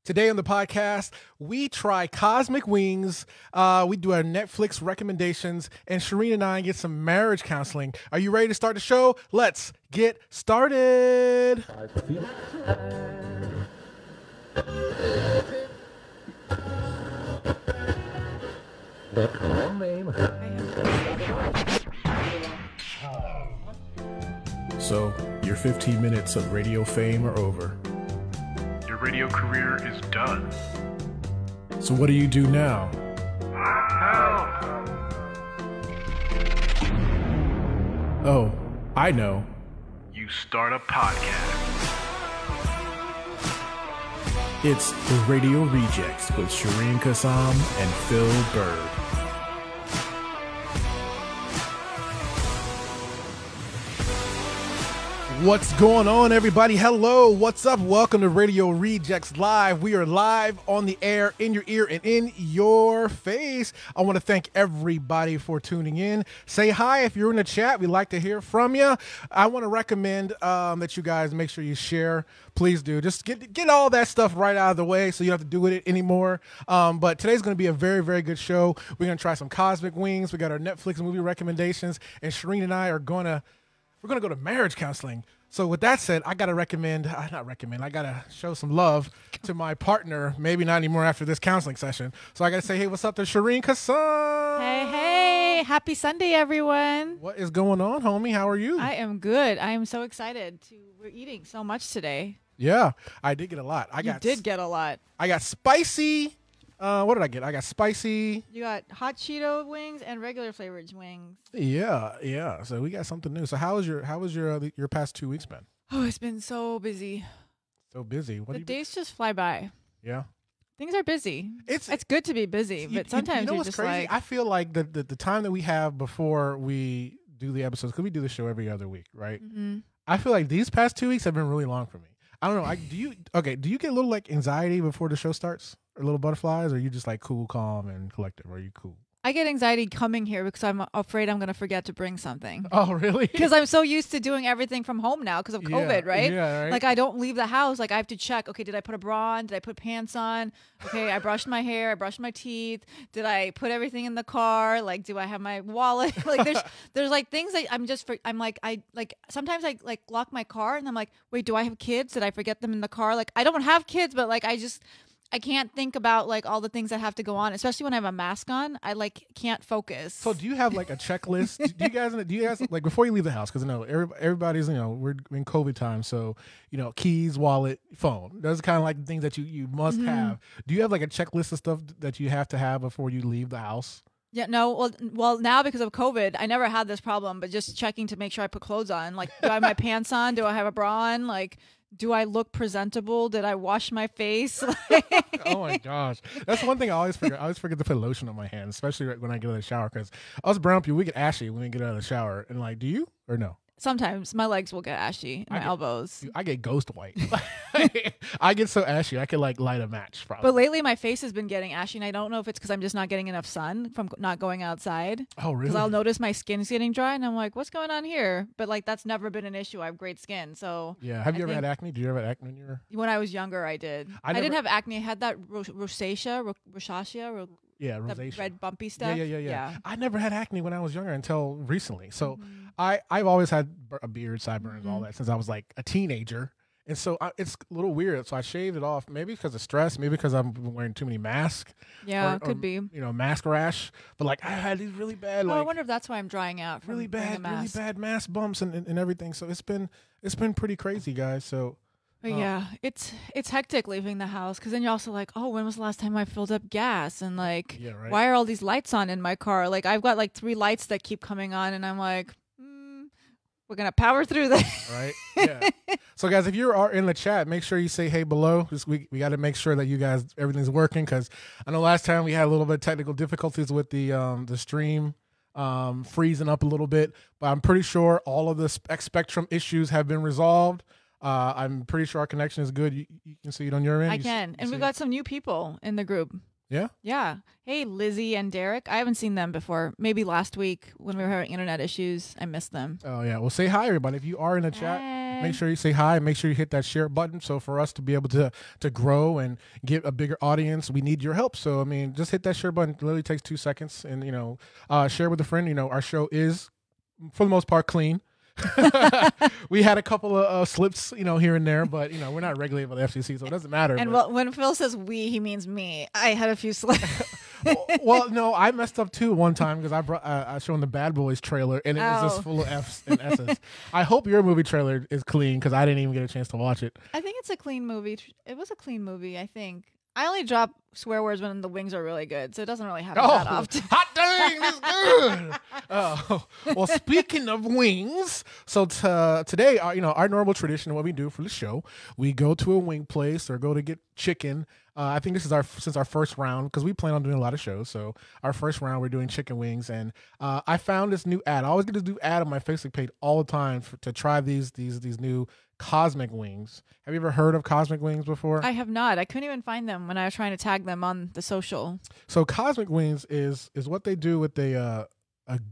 Today on the podcast, we try cosmic wings, we do our Netflix recommendations, and Shereen and I get some marriage counseling. Are you ready to start the show? Let's get started. So, your 15 minutes of radio fame are over. Your radio career is done. So what do you do now? Help! Oh, I know. You start a podcast. It's the Radio Rejects with Shereen, Kassam, and Phil Bird. What's going on, everybody? Hello, what's up? Welcome to Radio Rejects Live. We are live on the air, in your ear, and in your face. I want to thank everybody for tuning in. Say hi if you're in the chat. We'd like to hear from you. I want to recommend that you guys make sure you share. Please do. Just get all that stuff right out of the way so you don't have to do it anymore. But today's going to be a very, very good show. We're going to try some cosmic wings. We got our Netflix movie recommendations, and Shereen and I are going to go to marriage counseling. So with that said, I got to I got to show some love to my partner, maybe not anymore after this counseling session. So I got to say, hey, what's up to Shereen Kassam? Hey, happy Sunday, everyone. What is going on, homie? How are you? I am good. I am so excited. We're eating so much today. Yeah, I did get a lot. You did get a lot. I got spicy. What did I get? I got spicy. You got hot Cheeto wings and regular flavored wings. Yeah. So we got something new. So how was your past 2 weeks been? Oh, it's been so busy. So busy. The days just fly by. Yeah. Things are busy. It's good to be busy, but sometimes you know you're what's just crazy? like, I feel like the time that we have before we do the episodes, because we do the show every other week, right? mm-hmm. I feel like these past 2 weeks have been really long for me. I don't know. Do you get a little like anxiety before the show starts? Or little butterflies? Or are you just like cool, calm, and collective? Or are you cool? I get anxiety coming here because I'm afraid I'm going to forget to bring something. Oh, really? Because I'm so used to doing everything from home now because of COVID, right? Yeah, right. Like I don't leave the house. Like I have to check, okay, did I put a bra on? Did I put pants on? Okay, I brushed my hair. I brushed my teeth. Did I put everything in the car? Like, do I have my wallet? Like there's like things that sometimes I like lock my car and I'm like, wait, do I have kids? Did I forget them in the car? Like I don't have kids, but like I can't think about like all the things that have to go on, especially when I have a mask on. I like can't focus. So do you have like a checklist? do you guys like before you leave the house? Because I know everybody's we're in COVID time, so keys, wallet, phone. Those are kind of like the things that you must have. Do you have like a checklist of stuff that you have to have before you leave the house? Yeah, no. Well, now because of COVID, I never had this problem, but just checking to make sure I put clothes on. Like, do I have my pants on? Do I have a bra on? Like, do I look presentable? Did I wash my face? Oh my gosh, that's one thing I always forget. I always forget to put lotion on my hands, especially when I get out of the shower. Because us brown people, we get ashy when we get out of the shower. And like, do you or no? Sometimes my legs will get ashy, my elbows. I get ghost white. I get so ashy, I could like light a match. Probably. But lately, my face has been getting ashy, and I don't know if it's because I'm just not getting enough sun from not going outside. Oh, really? Because I'll notice my skin's getting dry, and I'm like, "What's going on here?" But like, that's never been an issue. I have great skin, so yeah. Have you ever had acne? Did you ever have acne when I was younger? I did. I didn't have acne. I had that rosacea. Yeah, the rosacea. red bumpy stuff. Yeah. I never had acne when I was younger until recently. So I've always had a beard, sideburns, all that since I was like a teenager. And so it's a little weird. So I shaved it off, maybe because of stress, maybe because I'm wearing too many masks. Yeah, could be. Mask rash. But like I had these really bad. I wonder if that's why I'm drying out. From really bad mask bumps and everything. So it's been pretty crazy, guys. So. But yeah, it's hectic leaving the house because then you're also like, oh, when was the last time I filled up gas? And like, why are all these lights on in my car? Like, I've got like 3 lights that keep coming on, and I'm like, we're gonna power through this, right? Yeah. So, guys, if you are in the chat, make sure you say hey below. Just we got to make sure that you guys everything's working because I know last time we had a little bit of technical difficulties with the stream freezing up a little bit, but I'm pretty sure all of the spectrum issues have been resolved. I'm pretty sure our connection is good. You can see it on your end. I can. And we've got some new people in the group. Yeah? Yeah. Hey, Lizzie and Derek. I haven't seen them before. Maybe last week when we were having internet issues. I missed them. Oh, yeah. Well, say hi, everybody. If you are in the chat, Make sure you say hi. And make sure you hit that share button. So for us to be able to grow and get a bigger audience, we need your help. So I mean, just hit that share button. It literally takes 2 seconds, and share with a friend. Our show is, for the most part, clean. We had a couple of slips, here and there, but we're not regulated by the FCC, so it doesn't matter. And when Phil says we, he means me. I had a few slips. Well, no, I messed up too one time because I showed the Bad Boys trailer and it was just full of F's and S's. I hope your movie trailer is clean because I didn't even get a chance to watch it. I think it's a clean movie. It was a clean movie, I think. I only drop swear words when the wings are really good, so it doesn't really happen that often. Hot dang, that's good. Well, speaking of wings, so today, our normal tradition, what we do for the show, we go to a wing place or go to get chicken. I think this is our first round because we plan on doing a lot of shows. So our first round, we're doing chicken wings, and I found this new ad. I always get this new ad on my Facebook page all the time to try these new cosmic wings. Have you ever heard of cosmic wings before? I have not. I couldn't even find them when I was trying to tag them on the social. So cosmic wings is what they do with a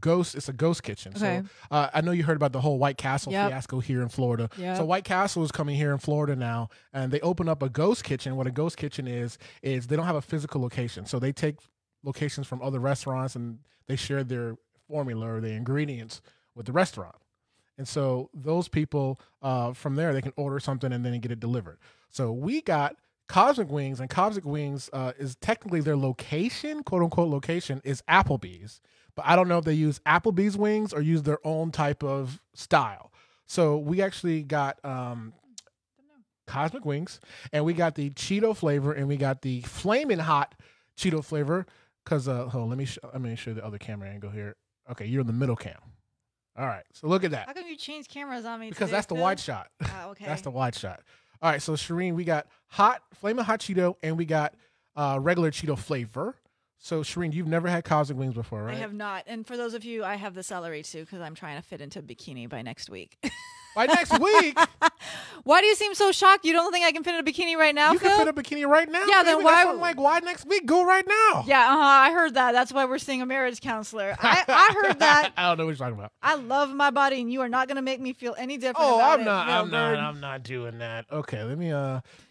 ghost. It's a ghost kitchen. Okay. So I know you heard about the whole White Castle fiasco here in Florida. Yep. So White Castle is coming here in Florida now, and they open up a ghost kitchen. What a ghost kitchen is they don't have a physical location. So they take locations from other restaurants and they share their formula or their ingredients with the restaurant. And so those people from there, they can order something and then get it delivered. So we got Cosmic Wings, and Cosmic Wings is technically their location, quote unquote location, is Applebee's. But I don't know if they use Applebee's wings or use their own type of style. So we actually got Cosmic Wings, and we got the Cheeto flavor, and we got the flaming hot Cheeto flavor. Because hold on, let me show the other camera angle here. Okay, you're in the middle cam. All right, so look at that. How come you changed cameras on me? Because today, that's the Phil? wide shot. Okay. That's the wide shot. All right, so Shereen, we got flaming hot Cheeto, and we got regular Cheeto flavor. So Shereen, you've never had Cosmic Wings before, right? I have not. And for those of you, I have the celery too because I'm trying to fit into a bikini by next week. By next week? Why do you seem so shocked? You don't think I can fit in a bikini right now, You Phil? can fit a bikini right now? Yeah, then why? I'm like, why next week? Go right now. Yeah, I heard that. That's why we're seeing a marriage counselor. I heard that. I don't know what you're talking about. I love my body, and you are not going to make me feel any different. Oh, about I'm not doing that. Okay, let me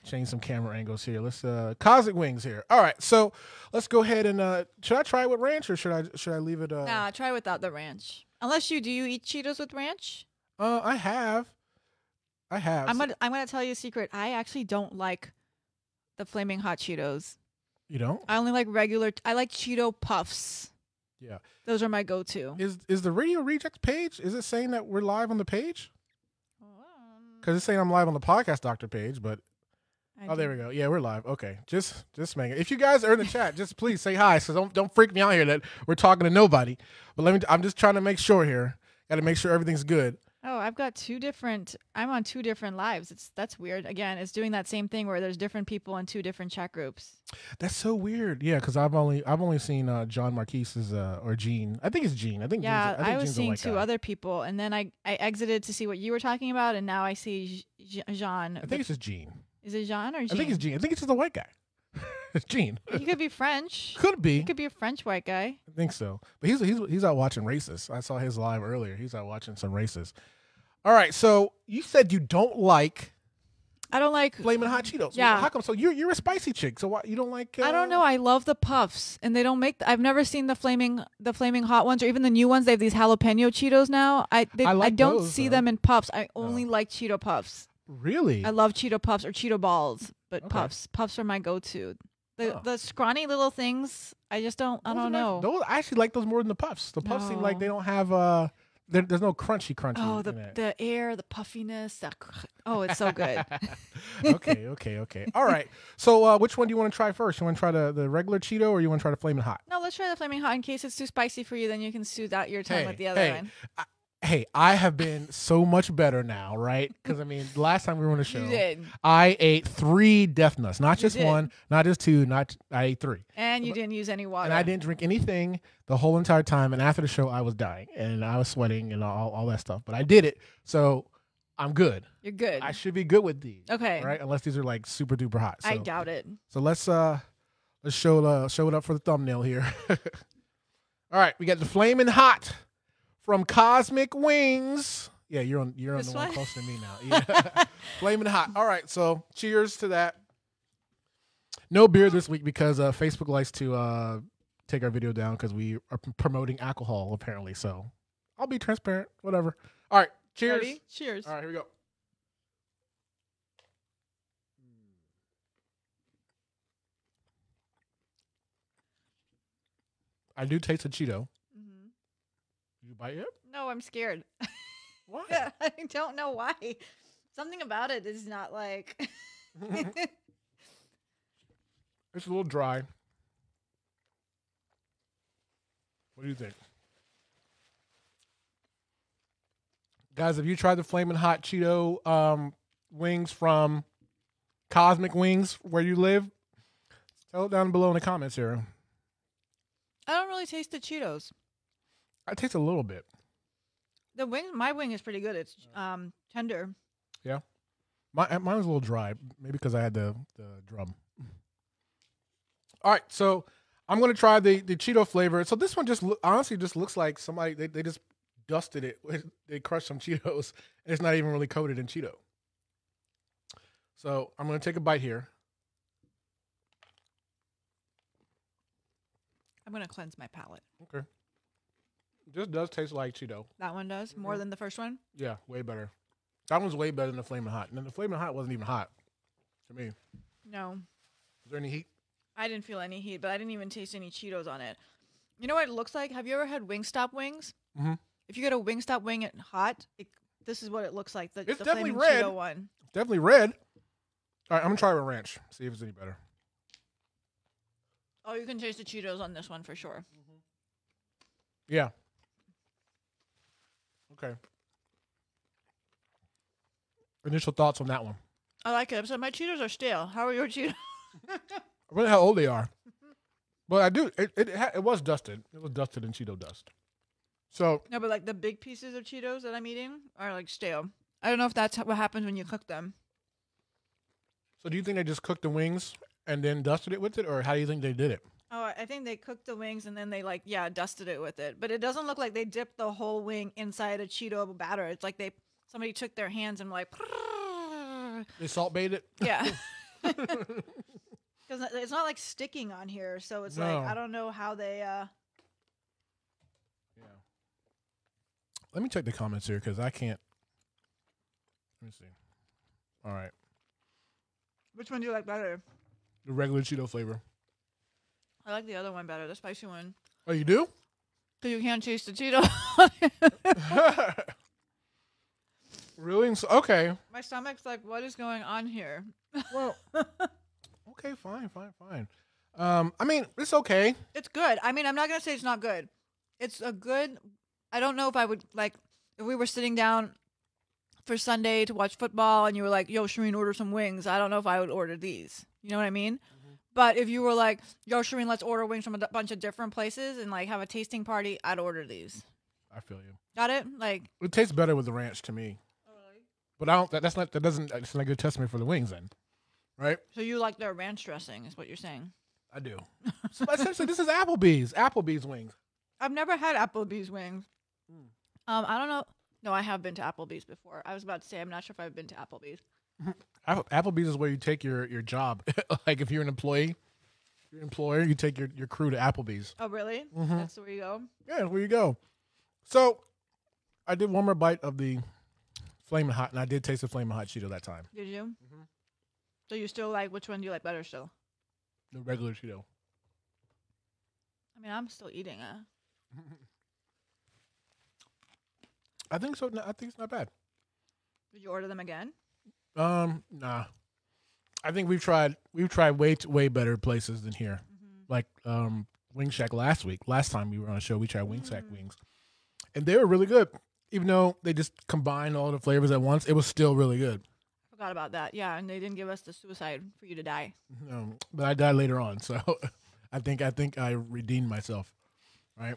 change some camera angles here. Let's Cosmic Wings here. All right, so let's go ahead and should I try it with ranch or should I leave it? Nah, try without the ranch. Unless do you eat Cheetos with ranch? I have. I'm gonna tell you a secret. I actually don't like the flaming hot Cheetos. You don't? I only like regular. I like Cheeto Puffs. Yeah. Those are my go-to. Is the Radio Rejects page? Is it saying that we're live on the page? Because it's saying I'm live on the Podcast Doctor page, but there we go. Yeah, we're live. Okay, just make it. If you guys are in the chat, just please say hi. So don't freak me out here that we're talking to nobody. But I'm just trying to make sure here. Got to make sure everything's good. Oh, I'm on 2 different lives. That's weird. Again, it's doing that same thing where there's different people in 2 different chat groups. That's so weird. Yeah, because I've only seen John Marquise's or Gene. I think it's Gene. I think I was Gene's seeing a white 2 guy. other people, and then I exited to see what you were talking about, and now I see Jean. I think it's just Gene. Is it Jean or Gene? I think it's Gene. I think it's just a white guy. It's Gene. He could be French. Could be. He could be a French white guy. I think so. But he's out watching races. I saw his live earlier. He's out watching some races. All right, so you said you don't like. I don't like flaming hot Cheetos. Yeah. How come? So you're a spicy chick. So why you don't like? I don't know. I love the puffs, and they don't make. I've never seen the flaming hot ones, or even the new ones. They have these jalapeno Cheetos now. I don't those, see though. them in puffs. I only like Cheeto Puffs. Really? I love Cheeto Puffs or Cheeto Balls, but Okay. Puffs are my go-to. The scrawny little things. I just don't. I don't know. I actually like those more than the puffs. The puffs seem like they don't have there's no crunchy. Oh, the air, the puffiness. It's so good. Okay. All right. So which one do you want to try first? You want to try the regular Cheeto or you want to try the flaming hot? No, let's try the flaming hot in case it's too spicy for you. Then you can soothe out your time with the other one. Hey, I have been so much better now, right? Because I mean, last time we were on the show, You did. I ate 3 Death Nuts, not just did. 1, not just 2, I ate 3. And you didn't use any water. And I didn't drink anything the whole entire time. And after the show, I was dying and I was sweating and all that stuff. But I did it, so I'm good. You're good. I should be good with these. Okay. Right? Unless these are like super duper hot. So, I doubt it. So let's show it up for the thumbnail here. All right, we got the flaming hot from Cosmic Wings. Yeah, you're on the This one one? closer to me now. Yeah. Flaming hot. All right, so cheers to that. No beer this week because Facebook likes to take our video down because we are promoting alcohol apparently. So I'll be transparent. Whatever. All right, cheers. Ready? Cheers. All right, here we go. I do taste a Cheeto. Mhm. Did you bite it? No, I'm scared. Why? I don't know why. Something about it is not like. It's a little dry. What do you think? Guys, have you tried the Flamin' Hot Cheeto wings from Cosmic Wings where you live? Tell it down below in the comments here. I don't really taste the Cheetos. I taste a little bit. The wing, my wing is pretty good. It's tender. Yeah. Mine was a little dry, maybe because I had the drum. All right, so I'm going to try the Cheeto flavor. So this one honestly just looks like somebody, they just dusted it. They crushed some Cheetos, and it's not even really coated in Cheeto. So I'm going to take a bite here. I'm going to cleanse my palate. Okay. This does taste like Cheeto. That one does? More than the first one? Yeah, way better. That one's way better than the Flamin' Hot. And then the Flamin' Hot wasn't even hot to me. No. Is there any heat? I didn't feel any heat, but I didn't even taste any Cheetos on it. You know what it looks like? Have you ever had Wingstop wings? Mm-hmm. If you get a Wingstop wing at hot, this is what it looks like. It's the definitely Flamin' red. Cheeto one. Definitely red. All right, I'm going to try it with ranch. See if it's any better. Oh, you can taste the Cheetos on this one for sure. Yeah. Okay. Initial thoughts on that one. I like it. So my Cheetos are stale. How are your Cheetos? I wonder how old they are. But I do. It was dusted. It was dusted in Cheeto dust. So No, but like the big pieces of Cheetos that I'm eating are like stale. I don't know if that's what happens when you cook them. So do you think they just cooked the wings and then dusted it with it, or how do you think they did it? Oh, I think they cooked the wings and then they dusted it with it. But it doesn't look like they dipped the whole wing inside a Cheeto batter. It's like somebody took their hands and like. They salt bait it? Yeah. Because it's not like sticking on here, so it's like I don't know how they. Yeah. Let me check the comments here because I can't. Let me see. All right. Which one do you like better? The regular Cheeto flavor. I like the other one better, the spicy one. Oh, you do? Because you can't taste the Cheeto. Really? Okay. My stomach's like, what is going on here? Well. Okay. Fine. I mean, it's okay. It's good. I mean, I'm not gonna say it's not good. It's a good. I don't know if I would like if we were sitting down for Sunday to watch football and you were like, "Yo, Shereen, order some wings." I don't know if I would order these. You know what I mean? Mm-hmm. But if you were like, "Yo, Shereen, let's order wings from a bunch of different places and like have a tasting party," I'd order these. I feel you. Got it? Like it tastes better with the ranch to me. Oh, really? But I don't. That's not a good testament for the wings then, right? So you like their ranch dressing, is what you're saying? I do. So essentially, this is Applebee's wings. I've never had Applebee's wings. I don't know. No, I have been to Applebee's before. I was about to say I'm not sure if I've been to Applebee's. Applebee's is where you take your job. Like if you're an employee, you're an employer, you take your crew to Applebee's. Oh, really? Mm-hmm. That's where you go? Yeah, that's where you go. So I did one more bite of the Flamin' Hot, and I did taste the Flamin' Hot Cheeto that time. Did you? Mm-hmm. So you still like, which one do you like better still? The regular Cheeto. I mean, I'm still eating it. I think so. I think it's not bad. Did you order them again? Nah. I think we've tried way better places than here. Mm-hmm. Like Wing Shack last time we were on a show, we tried Wing Shack wings. And they were really good. Even though they just combined all the flavors at once, it was still really good. Forgot about that. Yeah, and they didn't give us the suicide for you to die. But I died later on, so I think I redeemed myself. Right?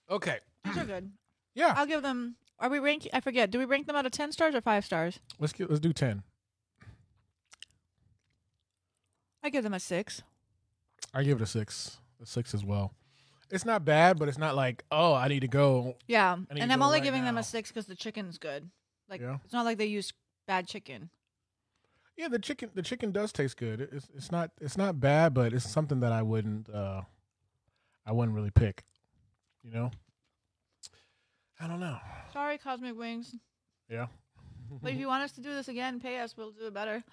Okay. These are good. Yeah. I'll give them. Are we ranking? I forget. Do we rank them out of 10 stars or 5 stars? Let's do 10. I give them a 6. I give it a 6. A 6 as well. It's not bad, but it's not like, oh, I need to go. Yeah, need to and I'm go only right giving them now. a 6 because the chicken's good. Like Yeah. it's not like they use bad chicken. Yeah, the chicken does taste good. It's not bad, but it's something that I wouldn't really pick. You know? I don't know. Sorry, Cosmic Wings. Yeah. But if you want us to do this again, pay us. We'll do it better.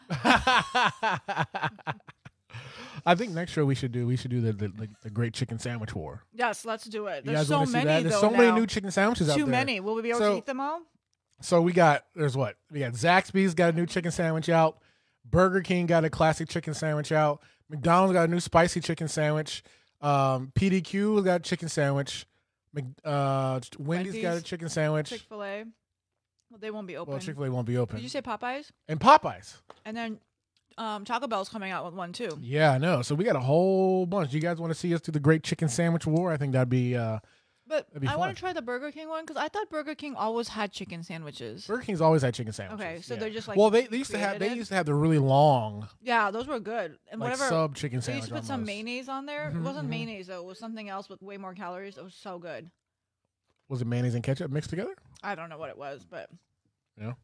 I think next show we should do the Great Chicken Sandwich War. Yes, let's do it. You There's guys so wanna see many. that? There's though, so many now. new chicken sandwiches out there. Too many. Will we be able So- to eat them all? So we got Zaxby's got a new chicken sandwich out. Burger King got a classic chicken sandwich out. McDonald's got a new spicy chicken sandwich. PDQ got a chicken sandwich. Wendy's got a chicken sandwich. Chick-fil-A. Well, they won't be open. Well, Chick-fil-A won't be open. Did you say Popeyes? And Popeyes. And then Taco Bell's coming out with one too. Yeah, I know. So we got a whole bunch. You guys want to see us do the Great Chicken Sandwich War? I think that'd be. But That'd be I want fun. to try the Burger King one because I thought Burger King always had chicken sandwiches. Burger King's always had chicken sandwiches. Okay, so yeah. they're just like well, they used to have created it? the really long Yeah, those were good. And like whatever. sub chicken They sandwich. used to put some almost. mayonnaise on there. Mhm, It wasn't mhm. mayonnaise though. It was something else with way more calories. It was so good. Was it mayonnaise and ketchup mixed together? I don't know what it was, but Yeah.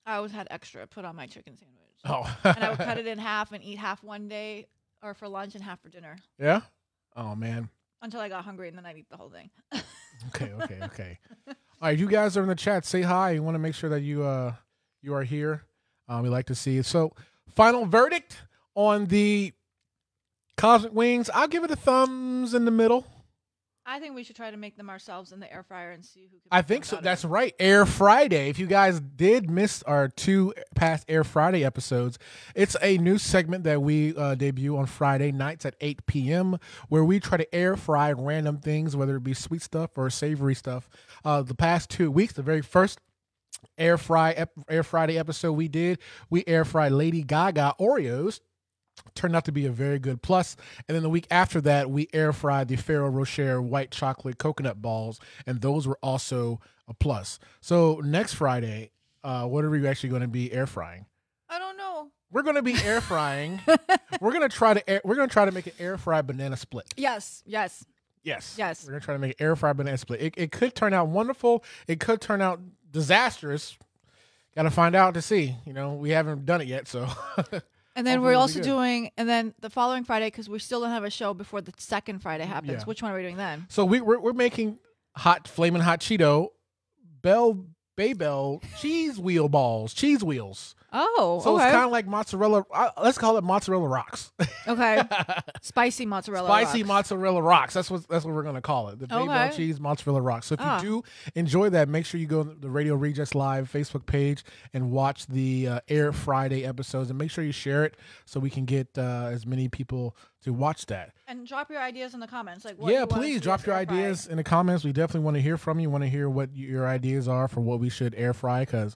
I always had extra put on my chicken sandwich. Oh. And I would cut it in half and eat half one day or for lunch and half for dinner Yeah. Oh man. until I got hungry and then I'd eat the whole thing. Okay. All right, you guys are in the chat. Say hi. You want to make sure that you are here. We like to see it. So, final verdict on the Cosmic Wings. I'll give it a thumbs in the middle. I think we should try to make them ourselves in the air fryer and see who can. I make think them so. better. That's right. Air Friday. If you guys did miss our 2 past Air Friday episodes, it's a new segment that we debut on Friday nights at 8 p.m. where we try to air fry random things, whether it be sweet stuff or savory stuff. The past 2 weeks, the very first Air Friday episode we did, we air fried Lady Gaga Oreos. Turned out to be a very good plus. And then the week after that, we air fried the Ferrero Rocher white chocolate coconut balls, and those were also a plus. So next Friday, what are we actually going to be air frying? I don't know. We're going to be air frying. We're going to try to make an air fried banana split. Yes. Yes. Yes. We're going to try to make an air fried banana split. It could turn out wonderful. It could turn out disastrous. Got to find out to see. You know, we haven't done it yet, so. And then Hopefully we're it'll be also good. doing, and then the following Friday, because we still don't have a show before the second Friday happens. Yeah. Which one are we doing then? So we're making flaming hot Cheeto Baybell cheese wheels. Oh, So okay. it's kind of like mozzarella. Let's call it mozzarella rocks. Okay. Spicy mozzarella. Spicy rocks. mozzarella rocks. That's what we're gonna call it. The Baybell Okay. cheese mozzarella rocks. So if Ah. you do enjoy that, make sure you go to the Radio Rejects Live Facebook page and watch the Air Friday episodes, and make sure you share it so we can get as many people to watch that. And drop your ideas in the comments. Like, what Yeah, you want us please to do drop with your air fry. ideas in the comments. We definitely want to hear from you. Want to hear what your ideas are for what we should air fry. Because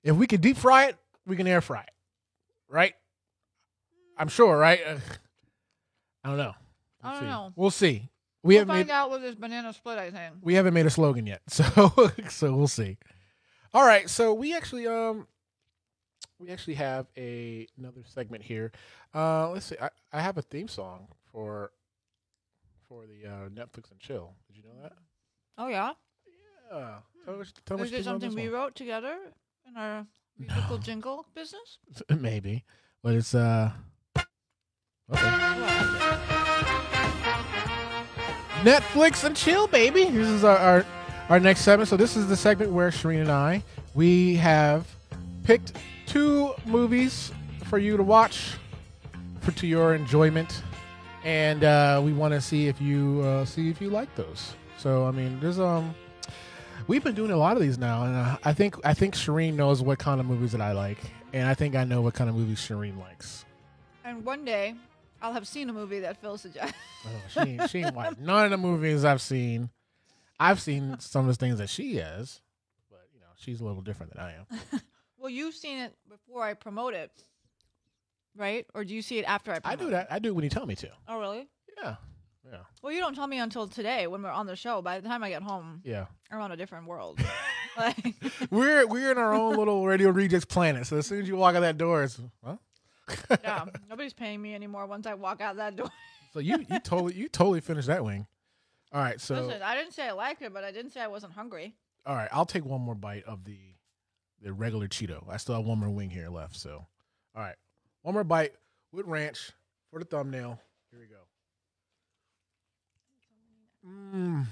if we can deep fry it, we can air fry it, right? I'm sure, right? I don't know. I don't know. We'll see. We'll find out with this banana split, I think. We haven't made a slogan yet, so we'll see. All right, so we actually have another segment here. Let's see. I have a theme song for the Netflix and chill. Did you know that? Oh, yeah? Yeah. Tell me Is it something we wrote together in our musical jingle business? Maybe, but it's okay. Netflix and chill, baby. This is our next segment. So this is the segment where Shereen and I, we have picked 2 movies for you to watch to your enjoyment, and we want to see if you like those. So I mean, there's we've been doing a lot of these now, and I think Shereen knows what kind of movies that I like, and I think I know what kind of movies Shereen likes. And one day, I'll have seen a movie that Phil suggests. Oh, she ain't watched none of the movies I've seen. I've seen some of the things that she has, but you know, she's a little different than I am. Well, you've seen it before I promote it, right? Or do you see it after I promote I do that. I do it when you tell me to. Oh, really? Yeah. Well, you don't tell me until today when we're on the show. By the time I get home, Yeah. I'm on a different world. Like, We're in our own little Radio Rejects planet. So as soon as you walk out that door, it's yeah, nobody's paying me anymore once I walk out that door. So you totally finished that wing. All right, so Listen, I didn't say I liked it, but I didn't say I wasn't hungry. all right, I'll take one more bite of the regular Cheeto. I still have one more wing here left, so all right, one more bite with ranch for the thumbnail. Here we go.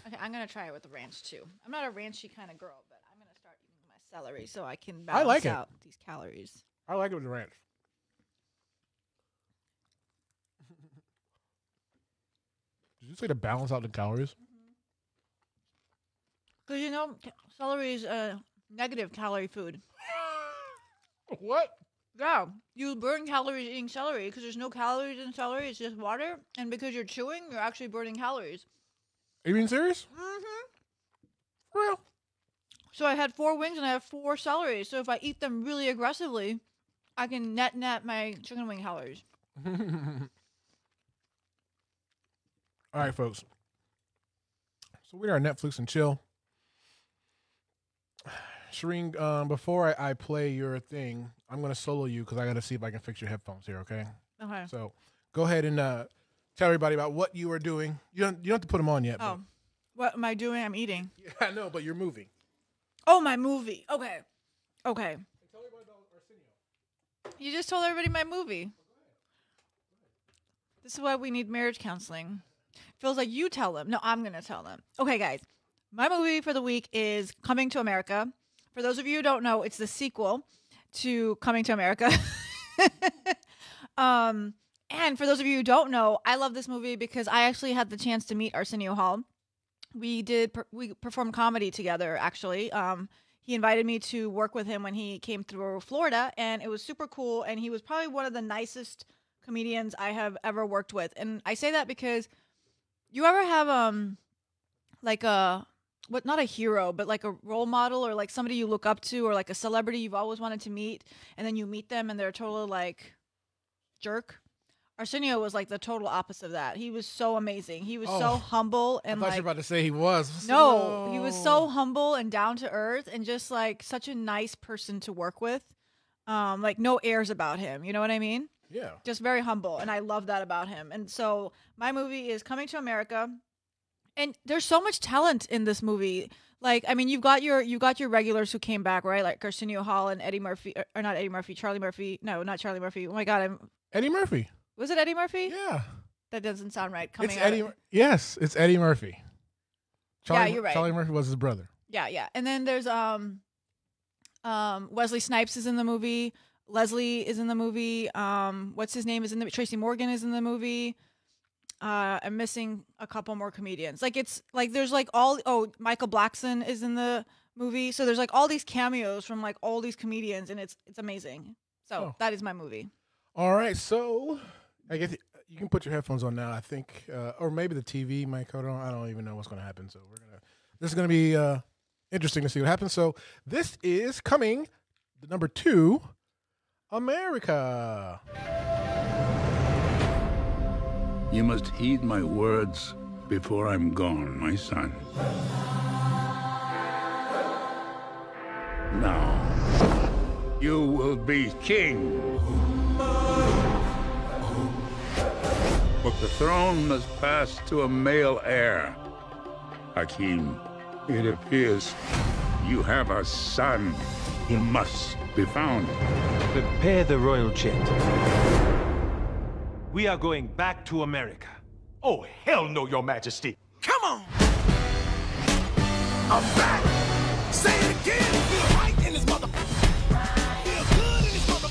Okay, I'm gonna try it with the ranch too. I'm not a ranchy kind of girl, but I'm gonna start eating my celery so I can balance like it. out these calories. I like it with the ranch. Did you say to balance out the calories? Because you know, celery is a negative calorie food. What? Yeah, you burn calories eating celery because there's no calories in celery. It's just water, and because you're chewing, you're actually burning calories. Are you being serious? Mm-hmm. For real? So I had 4 wings and I have 4 celeries. So if I eat them really aggressively, I can net my chicken wing calories. All right, folks. So we are Netflix and chill. Shereen, before I play your thing, I'm going to solo you because I got to see if I can fix your headphones here, okay? Okay. So go ahead and tell everybody about what you are doing. You don't have to put them on yet. Oh, what am I doing? I'm eating. Yeah, I know, but you're moving. Oh, my movie. Okay. Okay. Tell everybody about Arsenio. You just told everybody my movie. This is why we need marriage counseling. Feels like you tell them. No, I'm going to tell them. Okay, guys. My movie for the week is Coming to America. For those of you who don't know, it's the sequel to Coming to America. And for those of you who don't know, I love this movie because I actually had the chance to meet Arsenio Hall. We performed comedy together, actually. He invited me to work with him when he came through Florida, and it was super cool. And he was probably one of the nicest comedians I have ever worked with. And I say that because you ever have like a not a hero, but like a role model or like somebody you look up to or like a celebrity you've always wanted to meet, and then you meet them and they're a total like jerk. Arsenio was like the total opposite of that. He was so amazing. He was so humble and I thought like you were about to say he was. no, he was so humble and down to earth and just like such a nice person to work with. Like no airs about him. You know what I mean? Yeah. Just very humble, and I love that about him. And so my movie is Coming to America, and there's so much talent in this movie. Like, I mean, you got your regulars who came back, right? Like Arsenio Hall and Eddie Murphy, or not Eddie Murphy, Charlie Murphy. No, not Charlie Murphy. Oh my God, Eddie Murphy. was it Eddie Murphy? Yeah. That doesn't sound right. It's Eddie. Yes, it's Eddie Murphy. Yeah, you're right. Charlie Murphy was his brother. Yeah, yeah. And then there's Wesley Snipes is in the movie. Leslie is in the movie. What's his name is in the Tracy Morgan is in the movie. I'm missing a couple more comedians. Like it's like there's like Michael Blackson is in the movie. So there's like all these cameos from like all these comedians, and it's amazing. So that is my movie. All right, so I guess you can put your headphones on now. I think, or maybe the TV might cut on. I don't even know what's going to happen. So this is going to be interesting to see what happens. So this is coming, the number 2, America. You must heed my words before I'm gone, my son. Now, you will be king. But the throne must pass to a male heir. Hakim, it appears you have a son. He must be found. Prepare the royal jet. We are going back to America. Oh, hell no, Your Majesty. Come on! I'm back! Say it again! Feel right in this mother... Feel good in this mother...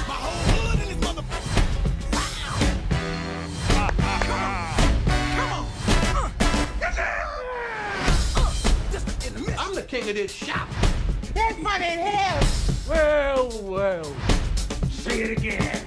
My whole hood in this mother... Come on! I'm the king of this shop. That's funny in hell! Well. Say it again.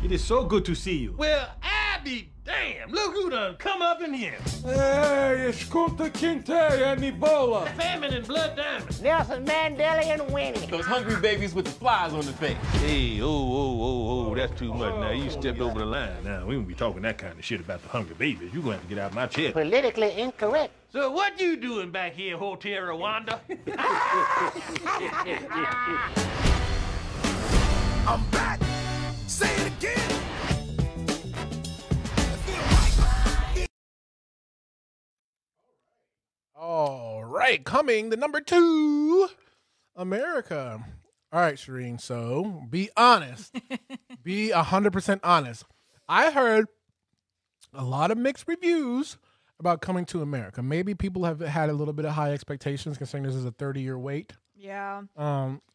It is so good to see you. Well, I be damn. Look who done come up in here. Hey, it's Kunta Kinte and Ebola. Famine and blood diamonds. Nelson Mandela and Winnie. Those hungry babies with the flies on the face. Hey, oh, that's too much. Now, you stepped over the line. Now, we won't be talking that kind of shit about the hungry babies. You're going to have to get out of my chair. Politically incorrect. So what you doing back here, Hotel Rwanda? I'm back! Say it again. It feel right. All right, coming the number 2, America. All right, Shereen. So be honest. Be 100% honest. I heard a lot of mixed reviews about Coming to America. Maybe people have had a little bit of high expectations considering this is a 30-year wait. Yeah.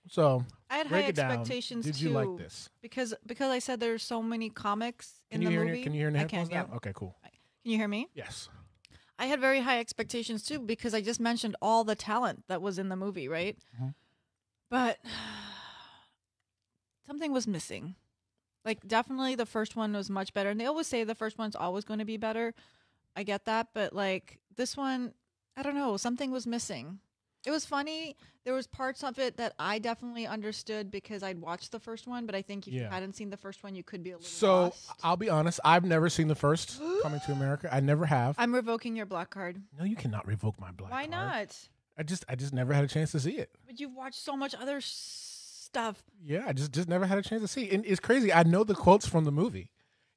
So I had break high it down. expectations Did too. you like this? Because I said there's so many comics in the movie. Can you hear in the I headphones can, now? yeah. Okay, cool. Can you hear me? Yes. I had very high expectations too because I just mentioned all the talent that was in the movie, right? But something was missing. Like, definitely the first one was much better. And they always say the first one's always going to be better. I get that. But, like, this one, I don't know. Something was missing. It was funny. There was parts of it that I definitely understood because I'd watched the first one. But I think if you hadn't seen the first one, you could be a little lost. I'll be honest. I've never seen the first Coming to America. I never have. I'm revoking your black card. No, you cannot revoke my black Why card. not? I just never had a chance to see it. But you've watched so much other stuff. Yeah, I just never had a chance to see it. And it's crazy. I know the quotes from the movie.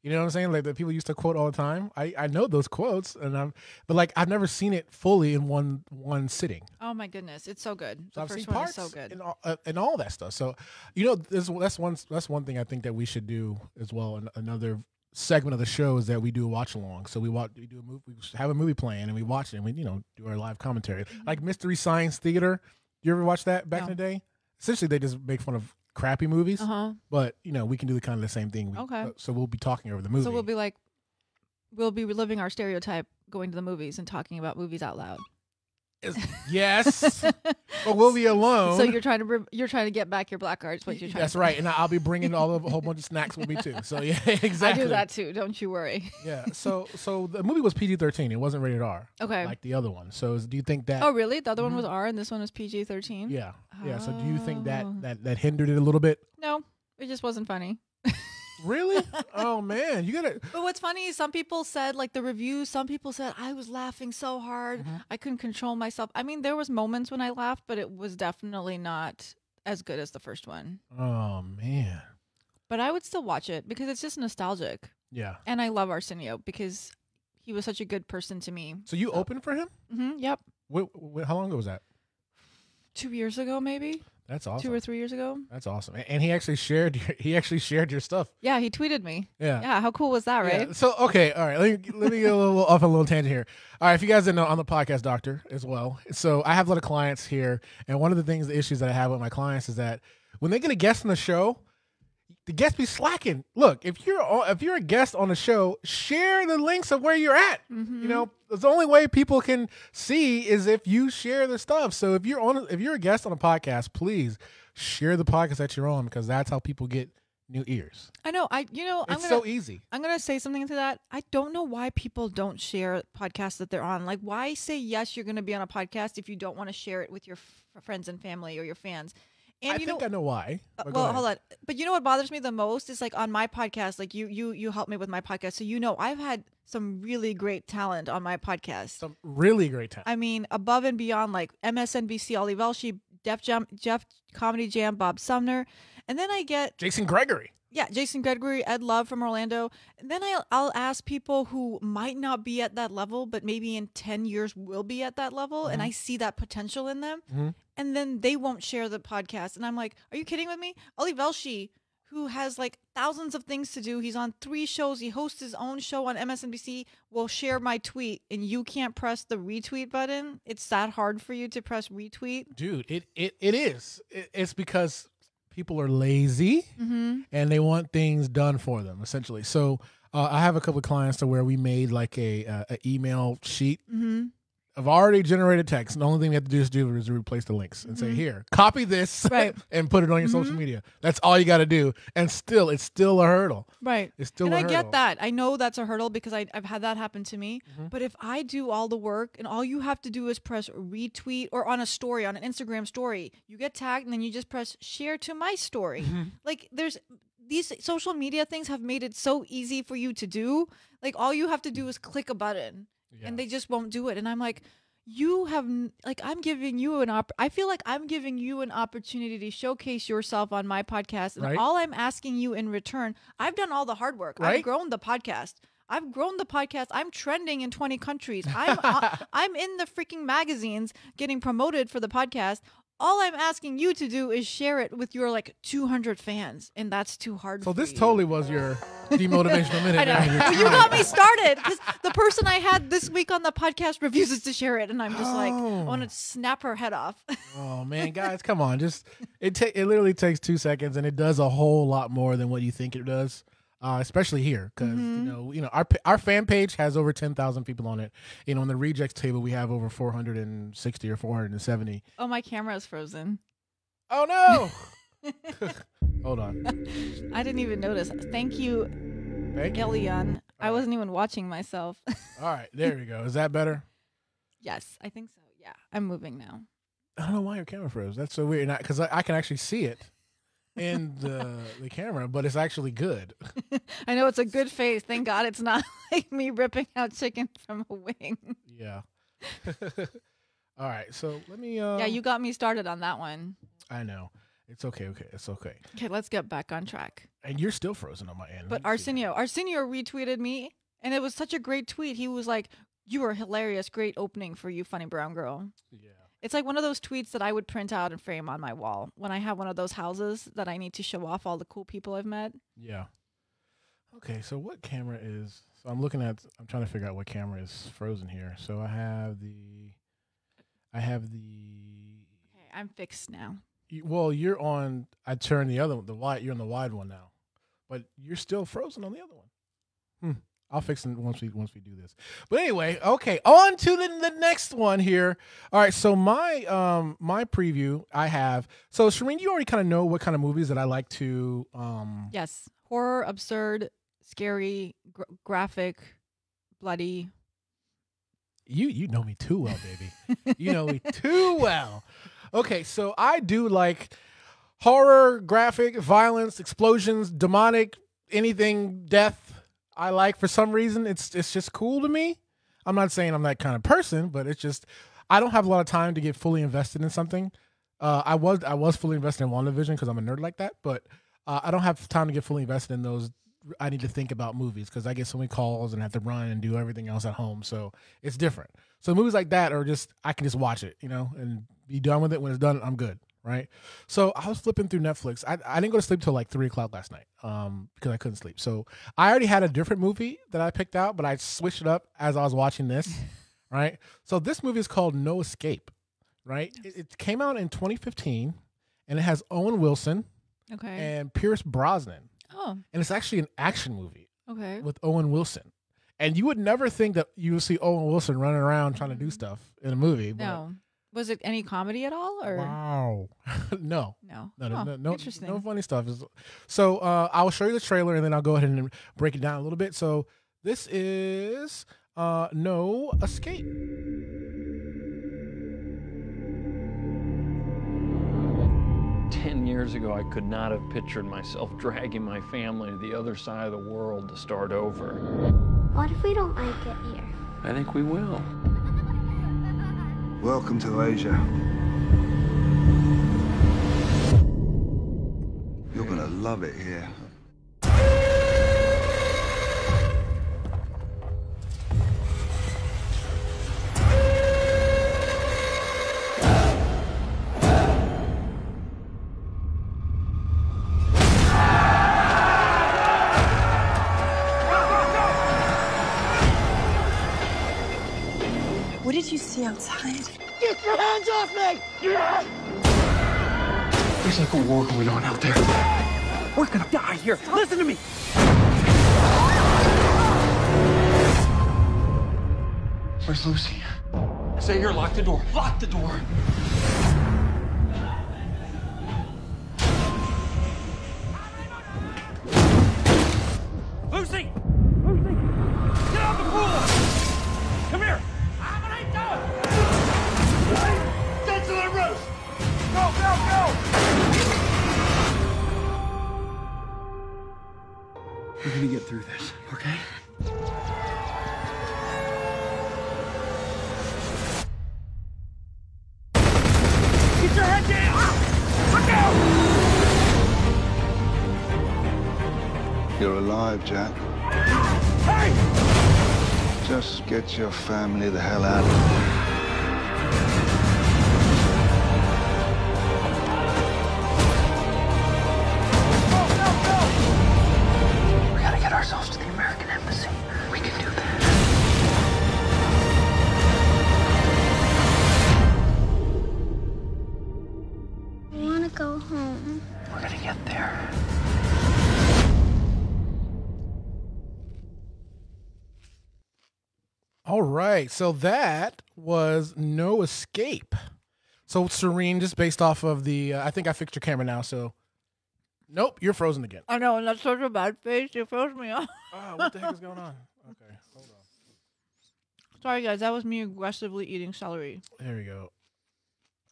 You know what I'm saying? Like that people used to quote all the time. I know those quotes, but like I've never seen it fully in one sitting. Oh my goodness, it's so good. So The I've first seen one is parts so good. and all that stuff. So you know, that's one thing I think that we should do as well. Another segment of the show is that we do a watch along. So we do a movie, we have a movie playing and we watch it and we do our live commentary. Like Mystery Science Theater. You ever watch that back in the day? Essentially, they just make fun of crappy movies, but we can do the same thing. Okay. So we'll be talking over the movie. So we'll be reliving our stereotype, going to the movies and talking about movies out loud. Yes, but we'll be alone. So you're trying to get back your black cards. What you're trying? That's right, and I'll be bringing a whole bunch of snacks with me too. So yeah, exactly. I do that too. Don't you worry. Yeah. So the movie was PG-13. It wasn't rated R. Okay. Like the other one. So do you think that? Oh really? The other one was R and this one was PG-13. Yeah. Yeah. So do you think that hindered it a little bit? No, it just wasn't funny. Really? Oh man, you gotta. But what's funny is some people said, like the reviews, some people said I was laughing so hard I couldn't control myself. I mean, there was moments when I laughed, but it was definitely not as good as the first one. Oh man. But I would still watch it because it's just nostalgic. Yeah. And I love Arsenio because he was such a good person to me. So you opened for him? Yep. How long ago was that? 2 years ago, maybe. That's awesome. 2 or 3 years ago. That's awesome. And he actually shared your stuff. Yeah, he tweeted me. Yeah. Yeah, how cool was that, right? Yeah. So, okay, all right. Let me go off a little tangent here. All right, if you guys didn't know, I'm the podcast doctor as well. So I have a lot of clients here, and one of the issues that I have with my clients is that when they get a guest on the show, the guest be slacking. Look, if you're a guest on the show, share the links of where you're at. You know, the only way people can see is if you share the stuff. So if you're a guest on a podcast, please share the podcast that you're on because that's how people get new ears. I know. It's so easy. I'm gonna say something to that. I don't know why people don't share podcasts that they're on. Like, why say yes, you're gonna be on a podcast if you don't want to share it with your friends and family or your fans? And I think I know why. Well, hold on. But you know what bothers me the most is like on my podcast, like you helped me with my podcast. So I've had some really great talent on my podcast. Some really great talent. I mean, above and beyond, like MSNBC, Ollie Velshi, Jeff Comedy Jam, Bob Sumner. And then I get Jason Gregory. Yeah, Jason Gregory, Ed Love from Orlando. And then I'll ask people who might not be at that level, but maybe in 10 years will be at that level. And I see that potential in them. And then they won't share the podcast. And I'm like, are you kidding with me? Ollie Velshi, who has like thousands of things to do. He's on 3 shows. He hosts his own show on MSNBC. Will share my tweet and you can't press the retweet button. It's that hard for you to press retweet. Dude, it is. It's because people are lazy and they want things done for them, essentially. So I have a couple of clients to where we made like a email sheet of already generated text. And the only thing we have to do is replace the links and say, here, copy this and put it on your social media. That's all you got to do. And still, it's still a hurdle. Right. It's still and a I hurdle. get that. I know that's a hurdle because I've had that happen to me. But if I do all the work and all you have to do is press retweet or on a story, on an Instagram story, you get tagged and then you just press share to my story. Like these social media things have made it so easy for you to do. Like all you have to do is click a button and they just won't do it. And I'm like, I'm giving you I feel like I'm giving you an opportunity to showcase yourself on my podcast, and Right. all I'm asking you in return, I've done all the hard work. Right. I've grown the podcast. I'm trending in 20 countries. I'm in the freaking magazines getting promoted for the podcast. All I'm asking you to do is share it with your 200 fans, and that's too hard. So for this you. totally was your demotivational minute. I know. man. You're Well, you trying. got me started because the person I had this week on the podcast refuses to share it, and I'm just I Oh. want to snap her head off. Oh man, guys, come on! Just it literally takes 2 seconds, and it does a whole lot more than what you think it does. Especially here, because our fan page has over 10,000 people on it. On the rejects table, we have over 460 or 470. Oh, my camera is frozen. Oh no! Hold on. I didn't even notice. Thank you, Thank you. Elian. I wasn't even watching myself. All right, there we go. Is that better? Yes, I think so. Yeah, I'm moving now. I don't know why your camera froze. That's so weird. Because I can actually see it in the camera, but it's actually good. I know it's a good face. Thank God it's not like me ripping out chicken from a wing. Yeah. All right, so let me. Yeah, you got me started on that one. I know. It's okay. It's okay. Okay, let's get back on track. And you're still frozen on my end. But Let me see. Arsenio retweeted me, and it was such a great tweet. He was like, "You were hilarious. Great opening for you, funny brown girl." Yeah. It's like one of those tweets that I would print out and frame on my wall when I have one of those houses that I need to show off all the cool people I've met. Yeah. Okay, so what camera is? So I'm trying to figure out what camera is frozen here. So I have the. Okay, I'm fixed now. Well, you're on. I turned the other one, the wide. You're on the wide one now, but you're still frozen on the other one. I'll fix it once we do this. But anyway, okay, on to the next one here. All right, so my preview I have. So Shereen, you already kind of know what kind of movies that I like to. Yes, horror, absurd, scary, graphic, bloody. You know me too well, baby. You know me too well. Okay, so I do like horror, graphic, violence, explosions, demonic, anything, death. I like for some reason. It's just cool to me. I'm not saying I'm that kind of person, but it's just I don't have a lot of time to get fully invested in something. I was fully invested in WandaVision because I'm a nerd like that, but I don't have time to get fully invested in those. I need to think about movies because I get so many calls and have to run and do everything else at home. So it's different. So movies like that are just I can just watch it, and be done with it. When it's done, I'm good. Right. So I was flipping through Netflix. I didn't go to sleep till like 3:00 last night because I couldn't sleep. So I already had a different movie that I picked out, but I switched it up as I was watching this. Right. So this movie is called No Escape. Right. It came out in 2015 and it has Owen Wilson and Pierce Brosnan. Oh. And it's actually an action movie with Owen Wilson. And you would never think that you would see Owen Wilson running around trying to do stuff in a movie. No. Was it any comedy at all? Or wow. No. No. No. Interesting. No funny stuff. So I will show you the trailer and then I'll go ahead and break it down a little bit. So this is No Escape. Years ago, I could not have pictured myself dragging my family to the other side of the world to start over. What if we don't like it here? I think we will. Welcome to Asia. You're gonna love it here. What did you see outside? Get your hands off me! There's like a war going on out there. We're gonna die here. Listen to me. Where's Lucy? Stay here. Lock the door. Lock the door. Lucy! Lucy! Get out the pool! Come here! Get to the roof! Go, go, go! We're gonna get through this, okay? You're alive, Jack. Hey! Just get your family the hell out of here. We gotta get ourselves to the American Embassy. We can do that. I want to go home. We're gonna get there. All right, so that was No Escape. So Shereen, just based off of the, I think I fixed your camera now. So, nope, you're frozen again. I know, and that's such a bad face. You froze me off. Oh, what the heck is going on? Okay, hold on. Sorry, guys. That was me aggressively eating celery. There we go.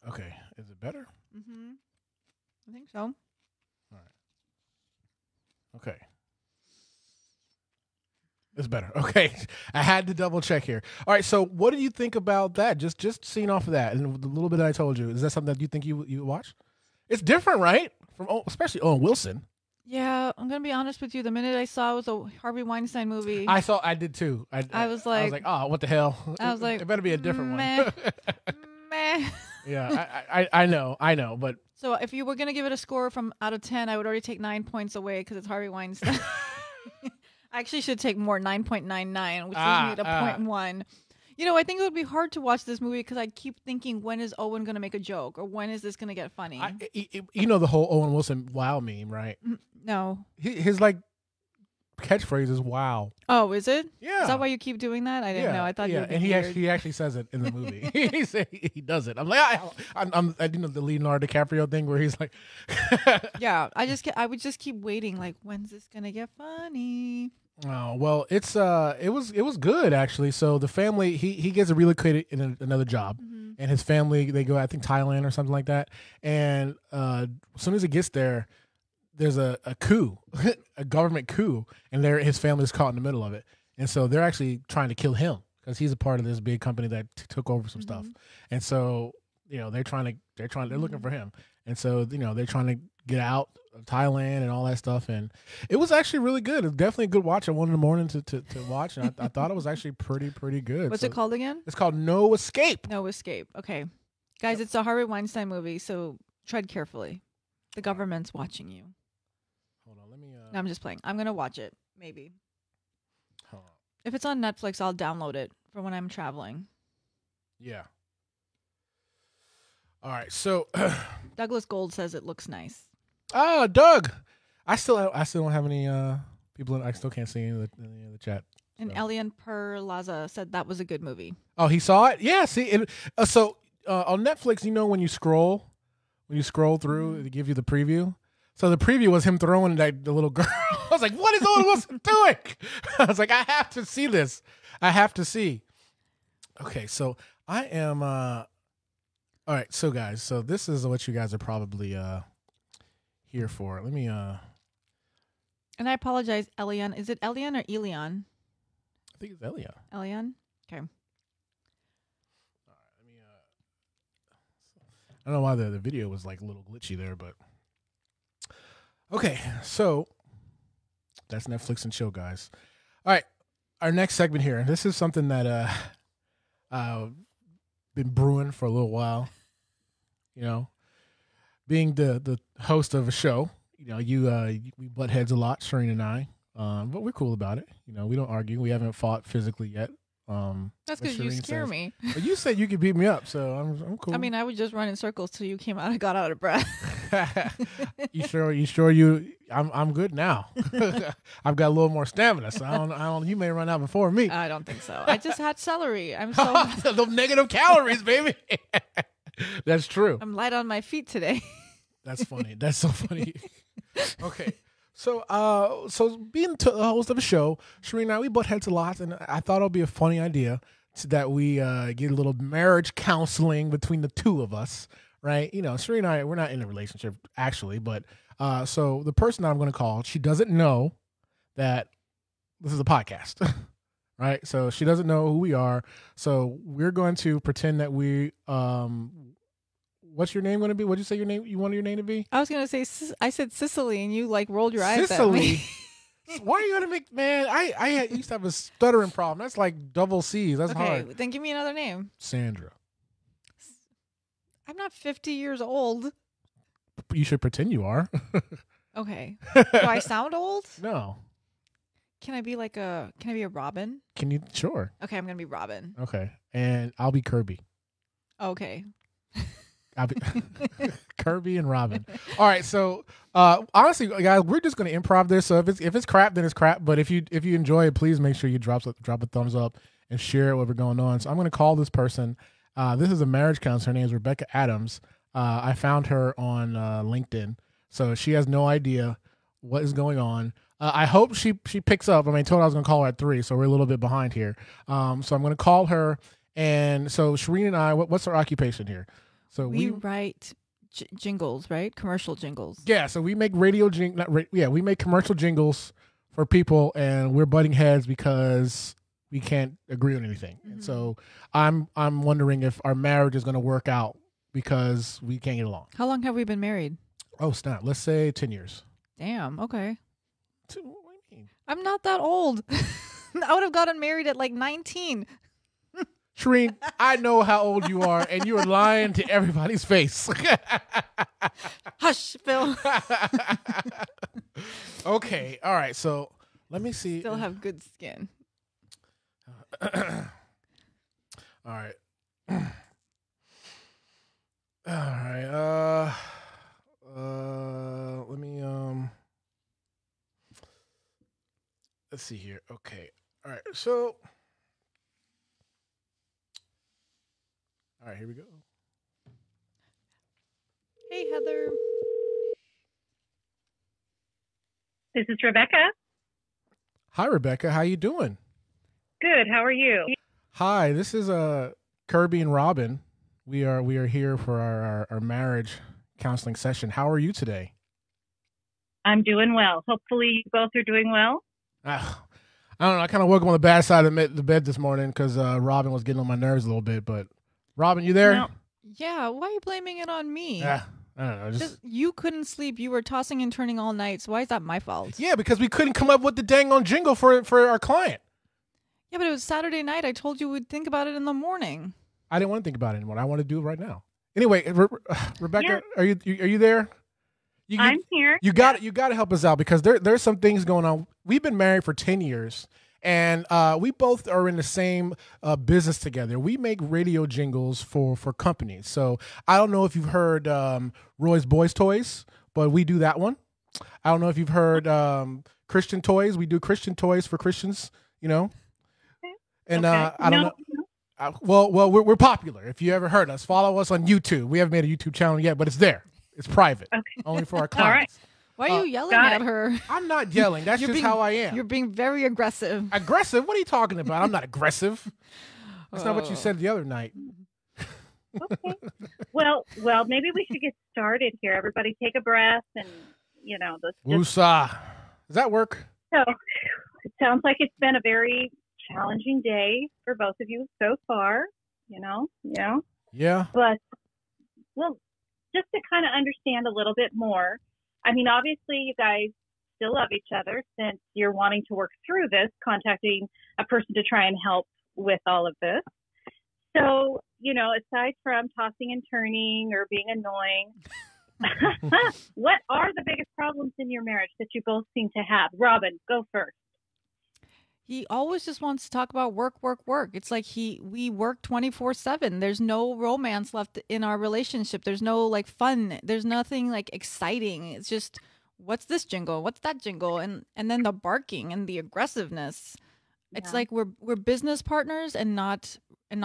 Okay, is it better? Mm-hmm. I think so. Okay. It's better. Okay. I had to double check here. All right. So what do you think about that? Just seeing off of that and the little bit I told you, is that something that you think you watch? It's different, right? From especially Owen Wilson. Yeah, I'm gonna be honest with you. The minute I saw it was a Harvey Weinstein movie, I did too. I was like, oh, what the hell? I was like, it better be a different meh, one. meh. Yeah, I know, but So if you were gonna give it a score from out of 10, I would already take 9 points away because it's Harvey Weinstein. I actually should take more, 9.99, which leaves me at a 0.1. You know, I think it would be hard to watch this movie because I keep thinking, when is Owen going to make a joke? Or when is this going to get funny? You know the whole Owen Wilson wow meme, right? No. His like catchphrase is wow. Oh, is it? Yeah. Is that why you keep doing that? I didn't know. I thought you were being and weird. he actually says it in the movie. he does it. I'm like, I do know the Leonardo DiCaprio thing where he's like, yeah. I would just keep waiting. Like, when's this gonna get funny? Oh well, it was good actually. So the family he gets relocated in another job, and his family they go I think Thailand or something like that. And as soon as he gets there, there's a coup, a government coup, and his family is caught in the middle of it. And so they're actually trying to kill him because he's a part of this big company that took over some stuff. And so they're looking for him. And so they're trying to get out of Thailand and all that stuff. And it was actually really good. It was definitely a good watch at 1 a.m. to watch. And I thought it was actually pretty good. What's it called again? It's called No Escape. No Escape. Okay, guys, it's a Harvey Weinstein movie, so tread carefully. The government's watching you. Hold on, let me. No, I'm just playing. I'm gonna watch it. Maybe. Hold on. If it's on Netflix, I'll download it for when I'm traveling. Yeah. All right, so Douglas Gold says it looks nice. Ah, Doug. I still don't have any people. I still can't see any of the chat. And Elian Perlaza said that was a good movie. Oh, he saw it. Yeah. See, on Netflix, when you scroll through, they give you the preview. So the preview was him throwing the little girl. I was like, "What is Owen Wilson doing?" I was like, "I have to see this. I have to see." Okay, so I am. All right, so guys, so this is what you guys are probably here for. Let me. And I apologize, Elian. Is it Elian or Elian? I think it's Elian. Elian. Okay. All right, let me. I don't know why the video was like a little glitchy there, but. Okay, so that's Netflix and chill, guys. All right, our next segment here. This is something that been brewing for a little while. Being the host of a show, we butt heads a lot, Shereen and I, but we're cool about it. We don't argue. We haven't fought physically yet. That's because you scare me. But you said you could beat me up, so I'm cool. I mean, I would just run in circles till you came out and got out of breath. You sure I'm good now. I've got a little more stamina, so I don't you may run out before me. I don't think so. I just had celery. I'm so the negative calories, baby. That's true. I'm light on my feet today. That's funny. That's so funny. Okay. So being the host of a show, Shereen and I, we butt heads a lot, and I thought it would be a funny idea that we get a little marriage counseling between the two of us, right? Shereen and I, we're not in a relationship actually, but so the person that I'm going to call, she doesn't know that this is a podcast, right? So she doesn't know who we are. So we're going to pretend that we what's your name going to be? What'd you say your name? You wanted your name to be? I was going to say, I said Sicily, and you rolled your eyes at me. Why are you gonna make man? I used to have a stuttering problem. That's like double C's. That's Okay, hard. then give me another name. Sandra. I'm not 50 years old. You should pretend you are. Okay. Do I sound old? No. Can I be a Robin? Can you? Sure. Okay, I'm gonna be Robin. Okay, and I'll be Kirby. Okay. I'll be Kirby and Robin. All right, so honestly, guys, we're just gonna improv this. So if it's crap, then it's crap. But if you enjoy it, please make sure you drop a thumbs up and share what we're going on. So I'm gonna call this person. This is a marriage counselor. Her name is Rebecca Adams. I found her on LinkedIn, so she has no idea what is going on. I hope she picks up. I mean, I told her I was gonna call her at 3, so we're a little bit behind here. So I'm gonna call her. And so Shereen and I, what's our occupation here? So we write jingles, right? Commercial jingles. Yeah, so we make we make commercial jingles for people, and we're butting heads because we can't agree on anything. Mm-hmm. And so I'm wondering if our marriage is going to work out because we can't get along. How long have we been married? Oh, snap. Let's say 10 years. Damn. Okay. What do you mean? I'm not that old. I would have gotten married at like 19. Shereen, I know how old you are, and you are lying to everybody's face. Hush, Phil. Okay, all right. So let me see. Still have good skin. All right. All right. Let me let's see here. Okay. All right. So. All right, here we go. Hey, Heather. This is Rebecca. Hi, Rebecca. How you doing? Good. How are you? Hi, this is Kirby and Robin. We are here for our marriage counseling session. How are you today? I'm doing well. Hopefully, you both are doing well. I don't know. I kind of woke up on the bad side of the bed this morning because Robin was getting on my nerves a little bit, but. Robin, you there? No. Yeah, why are you blaming it on me? I don't know. Just... You couldn't sleep. You were tossing and turning all night. So why is that my fault? Yeah, because we couldn't come up with the dang on jingle for our client. Yeah, but it was Saturday night. I told you we'd think about it in the morning. I didn't want to think about it anymore. I want to do it right now. Anyway, Rebecca, are you there? I'm here. You got to help us out because there's some things going on. We've been married for 10 years. And we both are in the same business together. We make radio jingles for companies. So I don't know if you've heard Roy's Boys Toys, but we do that one. I don't know if you've heard Christian Toys. We do Christian toys for Christians, you know. And I don't know. Well, we're popular. If you ever heard us, follow us on YouTube. We haven't made a YouTube channel yet, but it's there. It's private, only for our clients. All right. Why are you yelling at her? I'm not yelling. That's just how I am. You're being very aggressive. Aggressive? What are you talking about? I'm not aggressive. That's not what you said the other night. Okay. Well, maybe we should get started here. Everybody take a breath and, let's just... Woosah. Does that work? So, it sounds like it's been a very challenging day for both of you so far, Yeah. But, well, just to kind of understand a little bit more, I mean, obviously, you guys still love each other since you're wanting to work through this, contacting a person to try and help with all of this. So, aside from tossing and turning or being annoying, what are the biggest problems in your marriage that you both seem to have? Robin, go first. He always just wants to talk about work. It's like we work 24/7. There's no romance left in our relationship. There's no like fun. There's nothing like exciting. It's just, what's this jingle? What's that jingle? And then the barking and the aggressiveness. Yeah. It's like we're business partners and not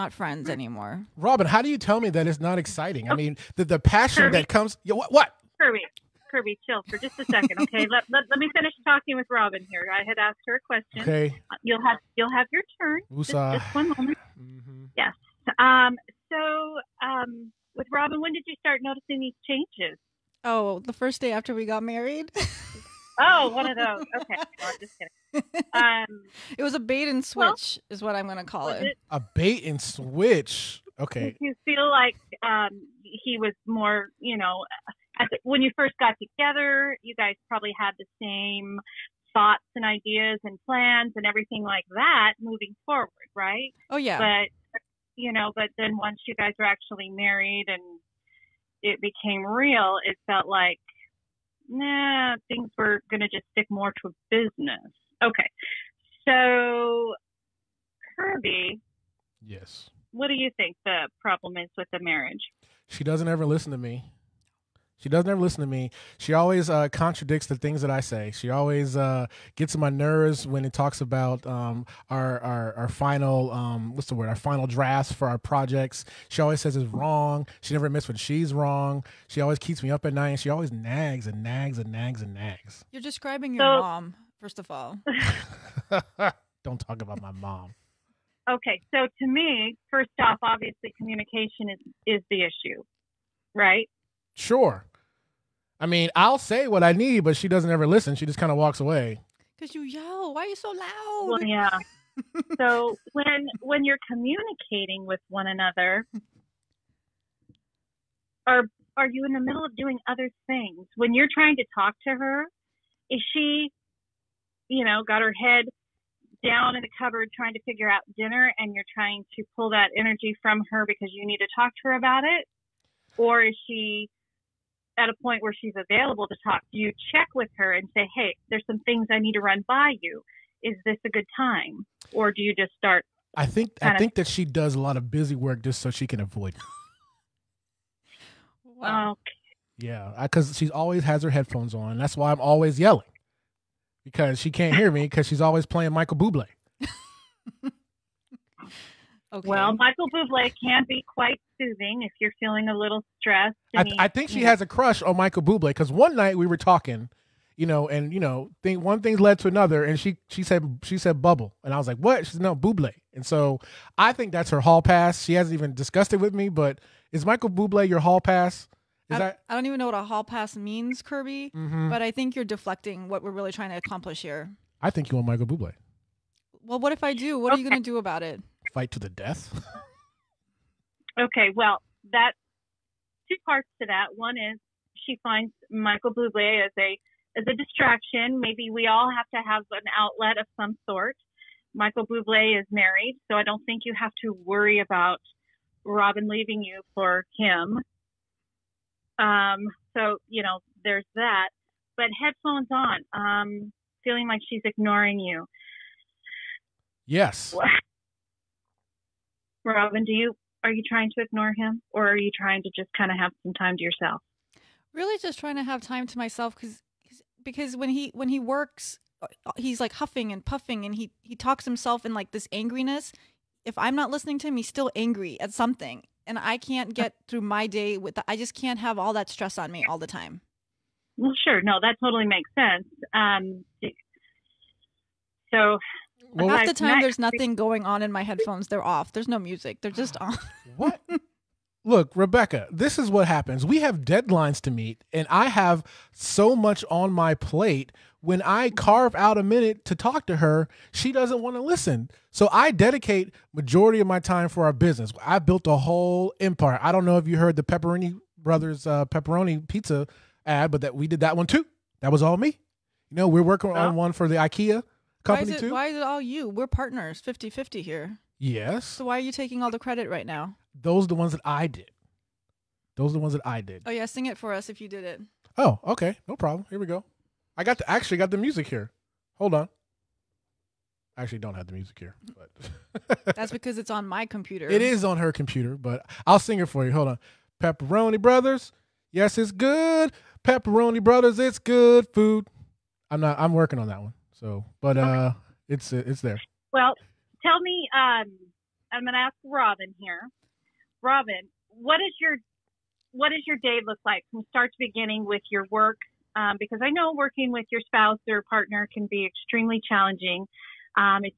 friends anymore. Robin, how do you tell me that it's not exciting? I mean, the passion Kirby. that comes. What? Kirby, chill for just a second, okay? let me finish talking with Robin here. I had asked her a question. Okay. You'll have your turn. Just one moment. Mm-hmm. Yes. With Robin, when did you start noticing these changes? Oh, the first day after we got married. Oh, one of those. Okay. No, I'm just kidding. It was a bait and switch, is what I'm going to call it. A bait and switch. Okay. Did you feel like he was more, when you first got together, you guys probably had the same thoughts and ideas and plans and everything like that moving forward, right? Oh yeah. But then once you guys were actually married and it became real, it felt like, nah, things were going to just stick more to business. Okay. So, Kirby. Yes. What do you think the problem is with the marriage? She doesn't ever listen to me. She always contradicts the things that I say. She always gets on my nerves when it talks about our final our final drafts for our projects. She always says it's wrong. She never admits when she's wrong. She always keeps me up at night, and she always nags and nags and nags and nags. You're describing your mom, first of all. Don't talk about my mom. Okay, so to me, first off, obviously communication is the issue, right? Sure. I mean, I'll say what I need, but she doesn't ever listen. She just kind of walks away. Because you yell. Why are you so loud? Well, yeah. So when you're communicating with one another, are you in the middle of doing other things? When you're trying to talk to her, is she, got her head down in the cupboard trying to figure out dinner, and you're trying to pull that energy from her because you need to talk to her about it? Or is she at a point where she's available to talk? Do you check with her and say, hey, there's some things I need to run by you. Is this a good time? Or do you just start? I think that she does a lot of busy work just so she can avoid it. Wow. Okay. Yeah, because she always has her headphones on. That's why I'm always yelling. Because she can't hear me because she's always playing Michael Bublé. Okay. Well, Michael Bublé can be quite soothing if you're feeling a little stressed. I think she has a crush on Michael Bublé because one night we were talking, one thing led to another, and she said Bubble, and I was like, what? She said, no, Bublé. And so I think that's her hall pass. She hasn't even discussed it with me, but is Michael Bublé your hall pass? I don't even know what a hall pass means, Kirby, but I think you're deflecting what we're really trying to accomplish here. I think you want Michael Bublé. Well, what if I do? What are you going to do about it? Fight to the death? Okay, well, that's two parts to that. One is she finds Michael Bublé as a distraction. Maybe we all have to have an outlet of some sort. Michael Bublé is married, so I don't think you have to worry about Robin leaving you for him. So, there's that. But headphones on, feeling like she's ignoring you. Yes. Robin, are you trying to ignore him, or are you trying to just kind of have some time to yourself? Really just trying to have time to myself because when he works, he's like huffing and puffing, and he talks himself in like this angriness. If I'm not listening to him, he's still angry at something. And I can't get through my day I just can't have all that stress on me all the time. Well, sure. No, that totally makes sense. So half the time there's nothing going on in my headphones. They're off. There's no music. They're just on. What? Look, Rebecca, this is what happens. We have deadlines to meet, and I have so much on my plate. When I carve out a minute to talk to her, she doesn't want to listen. So I dedicate majority of my time for our business. I built a whole empire. I don't know if you heard the Pepperoni Brothers pepperoni pizza ad, but that we did that one too. That was all me. We're working on one for the IKEA company too. Why is it all you? We're partners, 50-50 here. Yes. So why are you taking all the credit right now? Those are the ones that I did. Oh yeah, sing it for us if you did it. Oh, okay. No problem. Here we go. I got the music here. Hold on. I actually don't have the music here. But that's because it's on my computer. It is on her computer, but I'll sing it for you. Hold on. Pepperoni Brothers. Yes, it's good. Pepperoni Brothers, it's good food. I'm working on that one. So, but okay. It's there. Well, tell me, I'm going to ask Robin here. Robin, what does your day look like from start to beginning with your work? Because I know working with your spouse or partner can be extremely challenging. It's,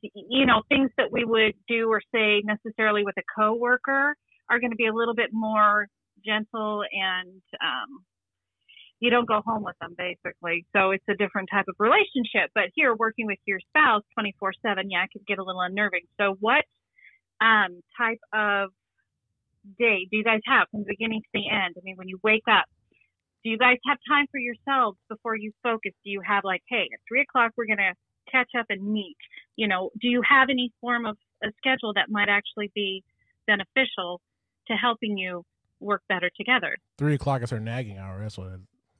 things that we would do or say necessarily with a coworker are going to be a little bit more gentle, and you don't go home with them basically. So it's a different type of relationship. But here, working with your spouse 24/7, it could get a little unnerving. So what type of day do you guys have from the beginning to the end? I mean, when you wake up, Do you guys have time for yourselves before you focus? Do you have like, hey, at 3:00 we're going to catch up and meet? You know, do you have any form of a schedule that might actually be beneficial to helping you work better together? 3:00 is her nagging hour. That's what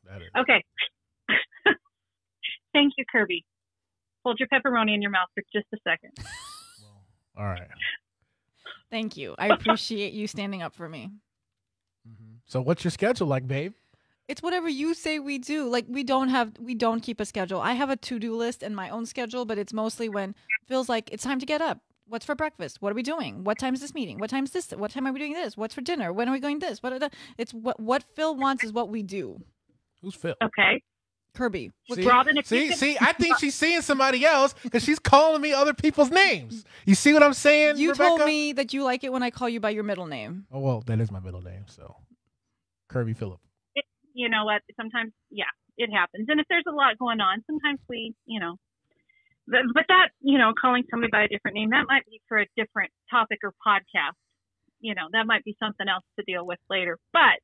that is. Okay. Thank you, Kirby. Hold your pepperoni in your mouth for just a second. All right. Thank you. I appreciate you standing up for me. So what's your schedule like, babe? It's whatever you say we do. Like we don't keep a schedule. I have a to-do list and my own schedule, but it's mostly when it feels like it's time to get up. What's for breakfast? What are we doing? What time is this meeting? What time is this? What time are we doing this? What's for dinner? When are we going this? It's what Phil wants is what we do. Who's Phil? Okay. Kirby. See, Robin, see, I think she's seeing somebody else because she's calling me other people's names. You see what I'm saying, You Rebecca? told me that you like it when I call you by your middle name. Oh, well, that is my middle name, so Kirby Phillip. You know what? Sometimes, yeah, it happens. And if there's a lot going on, sometimes we, you know, but that, you know, calling somebody by a different name, that might be for a different topic or podcast. You know, that might be something else to deal with later. But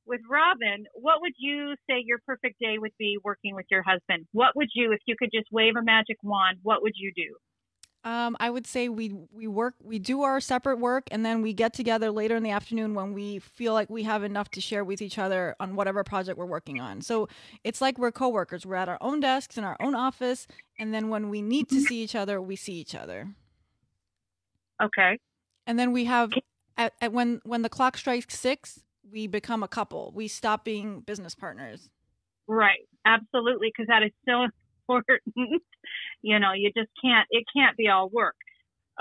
with Robin, what would you say your perfect day would be working with your husband? What would you, if you could just wave a magic wand, what would you do? I would say we do our separate work, and then we get together later in the afternoon when we feel like we have enough to share with each other on whatever project we're working on. So it's like we're coworkers. We're at our own desks in our own office, and then when we need to see each other, we see each other. Okay. And then we have when the clock strikes 6, we become a couple. We stop being business partners. Right. Absolutely, because that is so important. You know, you just can't, it can't be all work.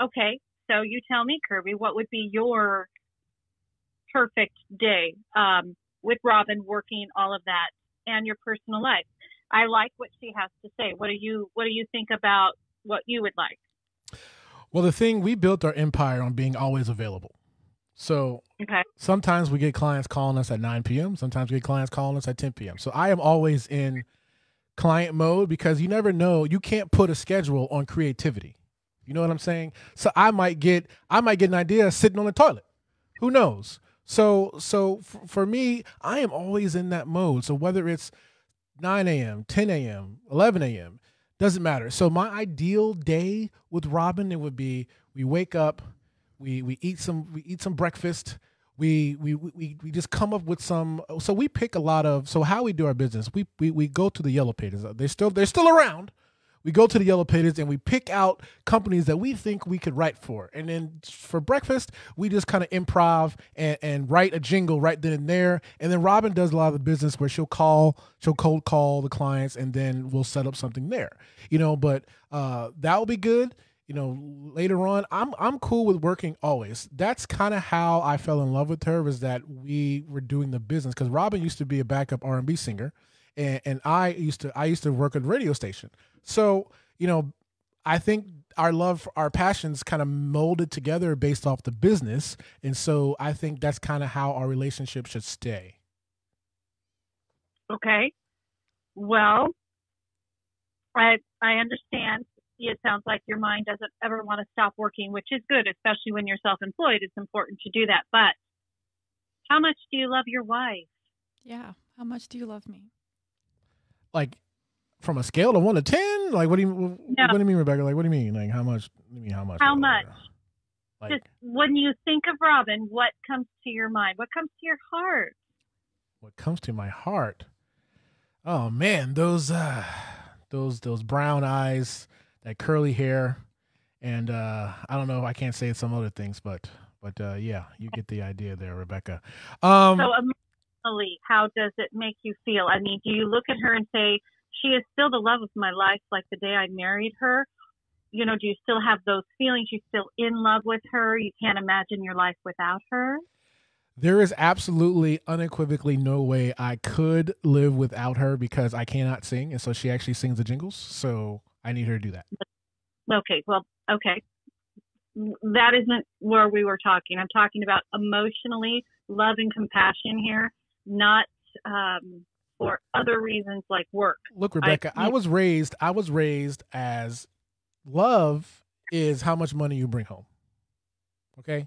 Okay, so you tell me, Kirby, what would be your perfect day with Robin working all of that and your personal life? I like what she has to say. What do you think about what you would like? Well, we built our empire on being always available. So sometimes we get clients calling us at 9 p.m. Sometimes we get clients calling us at 10 p.m. So I am always in client mode because you never know. You can't put a schedule on creativity. You know what I'm saying? So I might get an idea sitting on the toilet. Who knows? So for me, I am always in that mode. So whether it's 9 a.m., 10 a.m., 11 a.m., doesn't matter. So my ideal day with Robin, it would be we wake up, we eat some breakfast. We just come up with some. So we pick a lot of. So how we do our business, we go to the yellow pages. They're still around. We go to the yellow pages and we pick out companies that we think we could write for. And then for breakfast, we just kind of improv and write a jingle right then and there. And then Robin does a lot of the business where she'll cold call the clients and then we'll set up something there. You know, but that will be good. You know, later on, I'm cool with working always. That's kind of how I fell in love with her, was that we were doing the business. Because Robin used to be a backup R&B singer, and I used to work at a radio station. So, you know, I think our passions kind of molded together based off the business, and so I think that's kind of how our relationship should stay. Okay. Well, I understand. It sounds like your mind doesn't ever want to stop working, which is good, especially when you're self-employed. It's important to do that. But how much do you love your wife? Yeah. How much do you love me? Like, from a scale of 1 to 10? Like, what do you mean, Rebecca? Like, what do you mean? Like, how much? How much? How much? Like, just when you think of Robin, what comes to your mind? What comes to your heart? What comes to my heart? Oh man, those brown eyes, that curly hair, and I don't know. I can't say some other things, but yeah, you get the idea there, Rebecca. So emotionally, how does it make you feel? I mean, do you look at her and say, she is still the love of my life, like the day I married her? You know, do you still have those feelings? You're still in love with her? You can't imagine your life without her? There is absolutely, unequivocally no way I could live without her, because I cannot sing, and so she actually sings the jingles, so I need her to do that. Okay, well, okay. That isn't where we were talking. I'm talking about emotionally love and compassion here, not for other reasons like work. Look, Rebecca, I was raised as love is how much money you bring home. Okay?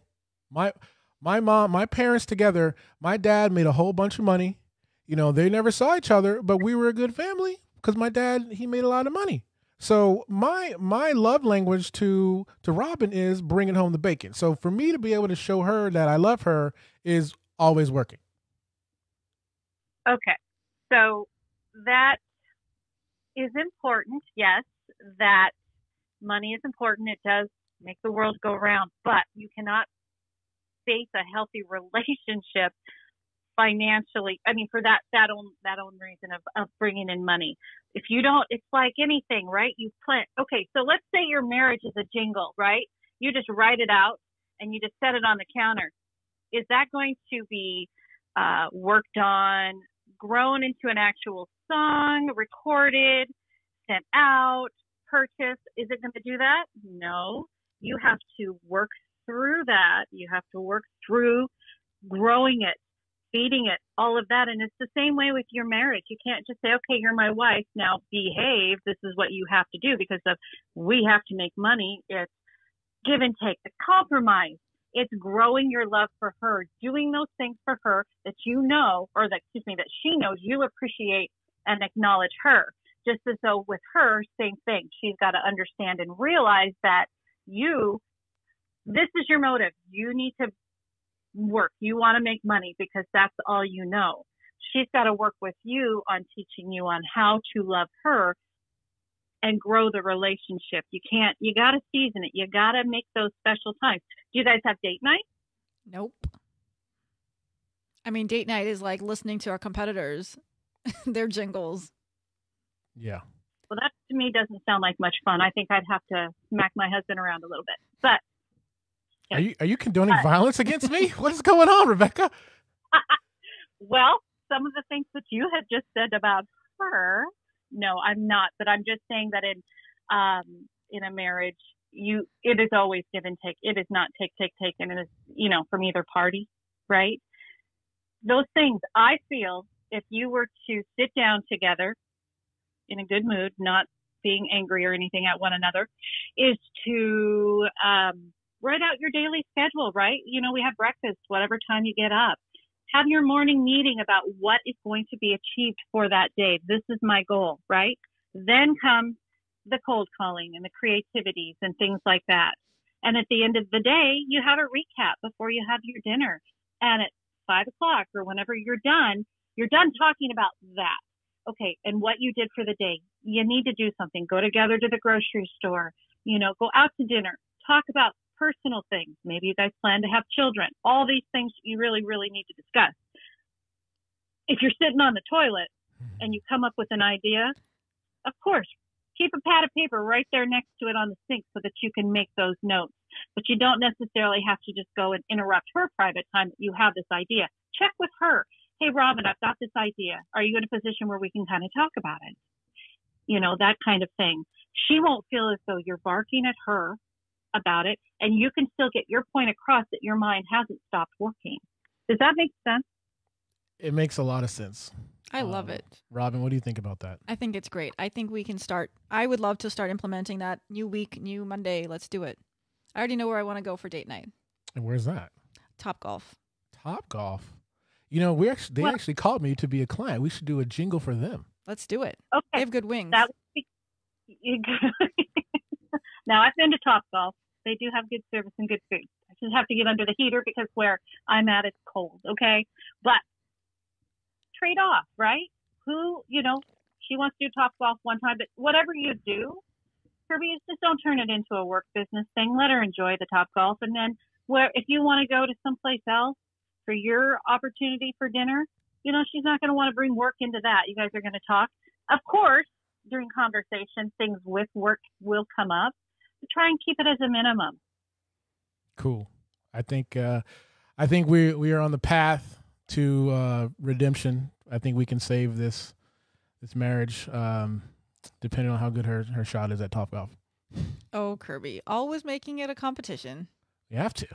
My parents together, my dad made a whole bunch of money. You know, they never saw each other, but we were a good family because my dad, he made a lot of money. So my love language to Robin is bringing home the bacon. So for me to be able to show her that I love her is always working. Okay. So that is important. Yes, that money is important. It does make the world go round, but you cannot base a healthy relationship financially. I mean, for that own reason of bringing in money. If you don't, it's like anything, right? You plan. Okay, so let's say your marriage is a jingle, right? You just write it out and you just set it on the counter. Is that going to be worked on, grown into an actual song, recorded, sent out, purchased? Is it going to do that? No. You have to work through that. You have to work through growing it, feeding it, all of that. And it's the same way with your marriage. You can't just say, okay, you're my wife, now behave. This is what you have to do because we have to make money. It's give and take, it's compromise. It's growing your love for her, doing those things for her that you know, or that she knows you appreciate and acknowledge her. Just as though with her, same thing. She's got to understand and realize that this is your motive. You need to work. You want to make money because that's all you know. She's got to work with you on teaching you on how to love her and grow the relationship. You got to season it. You got to make those special times. Do you guys have date night? Nope. I mean, date night is like listening to our competitors, their jingles. Yeah. Well, that to me doesn't sound like much fun. I think I'd have to smack my husband around a little bit. But yeah. Are you condoning violence against me? What is going on, Rebecca? Well, some of the things that you had just said about her, no, I'm not. But I'm just saying that in a marriage, it is always give and take. It is not take, and it is, from either party, right? Those things, I feel, if you were to sit down together in a good mood, not being angry or anything at one another, is to write out your daily schedule, right? We have breakfast, whatever time you get up. Have your morning meeting about what is going to be achieved for that day. This is my goal, right? Then comes the cold calling and the creativities and things like that. And at the end of the day, you have a recap before you have your dinner. And at 5 o'clock or whenever you're done talking about that. Okay, and what you did for the day. You need to do something. Go together to the grocery store. Go out to dinner. Talk about personal things. Maybe you guys plan to have children. All these things you really, really need to discuss. If you're sitting on the toilet and you come up with an idea, of course, keep a pad of paper right there next to it on the sink so that you can make those notes. But you don't necessarily have to just go and interrupt her private time that you have this idea. Check with her. Hey, Robin, I've got this idea. Are you in a position where we can kind of talk about it? That kind of thing. She won't feel as though you're barking at her about it, and you can still get your point across that your mind hasn't stopped working. Does that make sense? It makes a lot of sense. I love it. Robin, what do you think about that? I think it's great. I think we can start. I would love to start implementing that. New week, new Monday. Let's do it. I already know where I want to go for date night. And where's that? Topgolf. Topgolf. They actually called me to be a client. We should do a jingle for them. Let's do it. Okay. They have good wings. That would be Now, I've been to Topgolf. They do have good service and good food. I just have to get under the heater because where I'm at, it's cold, okay? But trade off, right? She wants to do Topgolf one time, but whatever you do, Kirby, just don't turn it into a work business thing. Let her enjoy the Topgolf. And then if you want to go to someplace else for your opportunity for dinner, she's not going to want to bring work into that. You guys are going to talk. Of course, during conversation, things with work will come up. Try and keep it as a minimum. Cool. I think we are on the path to redemption. I think we can save this marriage, depending on how good her shot is at Topgolf. Oh, Kirby, always making it a competition. You have to.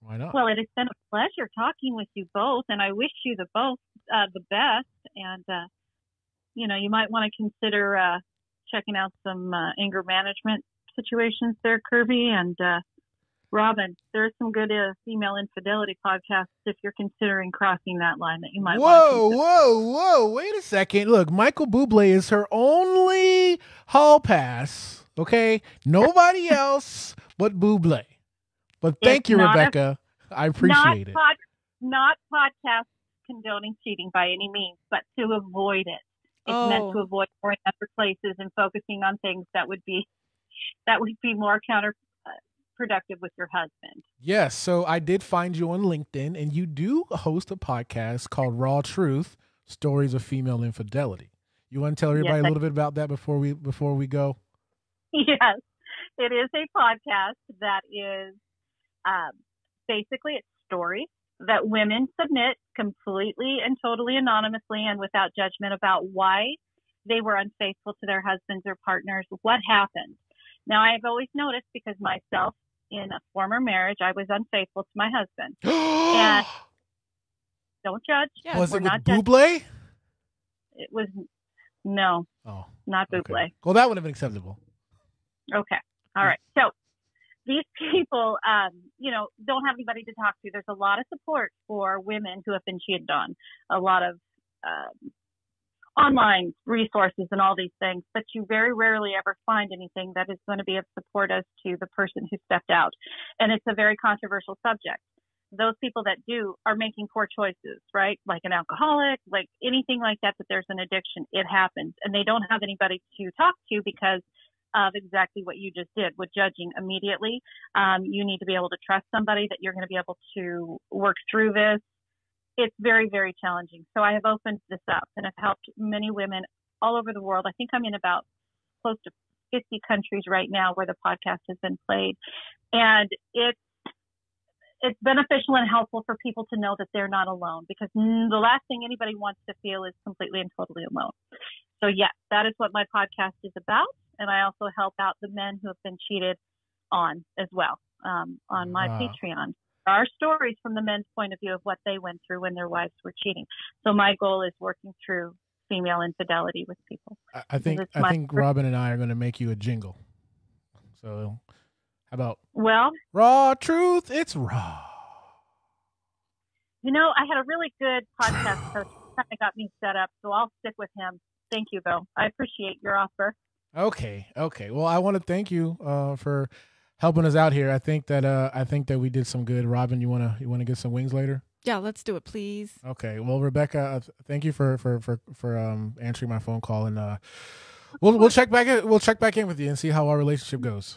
Why not? Well, it has been a pleasure talking with you both, and I wish you the best. And you might want to consider checking out some anger management situations there, Kirby, and Robin, there's some good female infidelity podcasts if you're considering crossing that line that you might want Whoa, whoa, whoa. Wait a second. Look, Michael Bublé is her only hall pass, okay? Nobody else but Bublé. But thank you, Rebecca. I appreciate it. Not podcast condoning cheating by any means, but to avoid it. It's meant to avoid going other places and focusing on things that would be more counterproductive with your husband. Yes, so I did find you on LinkedIn, and you do host a podcast called Raw Truth: Stories of Female Infidelity. You want to tell everybody a little bit about that before we go? Yes, it is a podcast that is basically it's stories that women submit completely and totally anonymously and without judgment about why they were unfaithful to their husbands or partners, what happened. Now, I've always noticed, because myself in a former marriage, I was unfaithful to my husband. And don't judge. Yeah, was it with Bublé? It was, no, not Bublé. Okay. Well, that would have been acceptable. Okay. All right. So these people, don't have anybody to talk to. There's a lot of support for women who have been cheated on, a lot of online resources and all these things, but you very rarely ever find anything that is going to be of support as to the person who stepped out. And it's a very controversial subject. Those people that do are making poor choices, right? Like an alcoholic, like anything like that there's an addiction, it happens. And they don't have anybody to talk to because of exactly what you just did with judging immediately. You need to be able to trust somebody that you're going to be able to work through this. It's very, very challenging. So I have opened this up and have helped many women all over the world. I think I'm in about close to 50 countries right now where the podcast has been played. And it's beneficial and helpful for people to know that they're not alone, because the last thing anybody wants to feel is completely and totally alone. So yes, that is what my podcast is about. And I also help out the men who have been cheated on as well on my Patreon. There are stories from the men's point of view of what they went through when their wives were cheating. So my goal is working through female infidelity with people. I think Robin and I are going to make you a jingle. So how about Raw Truth? It's raw. I had a really good podcast coach who kind of got me set up, so I'll stick with him. Thank you, though. I appreciate your offer. Okay. Well, I want to thank you for helping us out here. I think that we did some good. Robin, you wanna get some wings later? Yeah, let's do it, please. Okay. Well, Rebecca, thank you for answering my phone call, and we'll check back in with you and see how our relationship goes.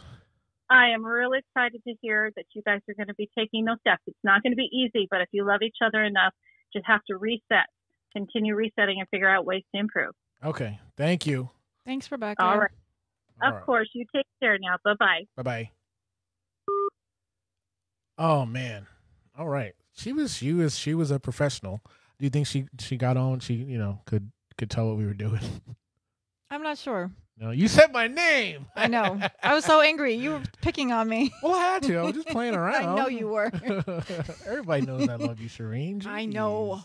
I am really excited to hear that you guys are going to be taking those steps. It's not going to be easy, but if you love each other enough, just have to continue resetting, and figure out ways to improve. Okay. Thank you. Thanks, Rebecca. All right. Of course. You take care now. Bye-bye. Bye-bye. Oh man. All right. She was a professional. Do you think she got on? She, could tell what we were doing. I'm not sure. No, you said my name. I know. I was so angry. You were picking on me. Well, I had to. I was just playing around. I know you were. Everybody knows I love you, Shereen. Jeez. I know.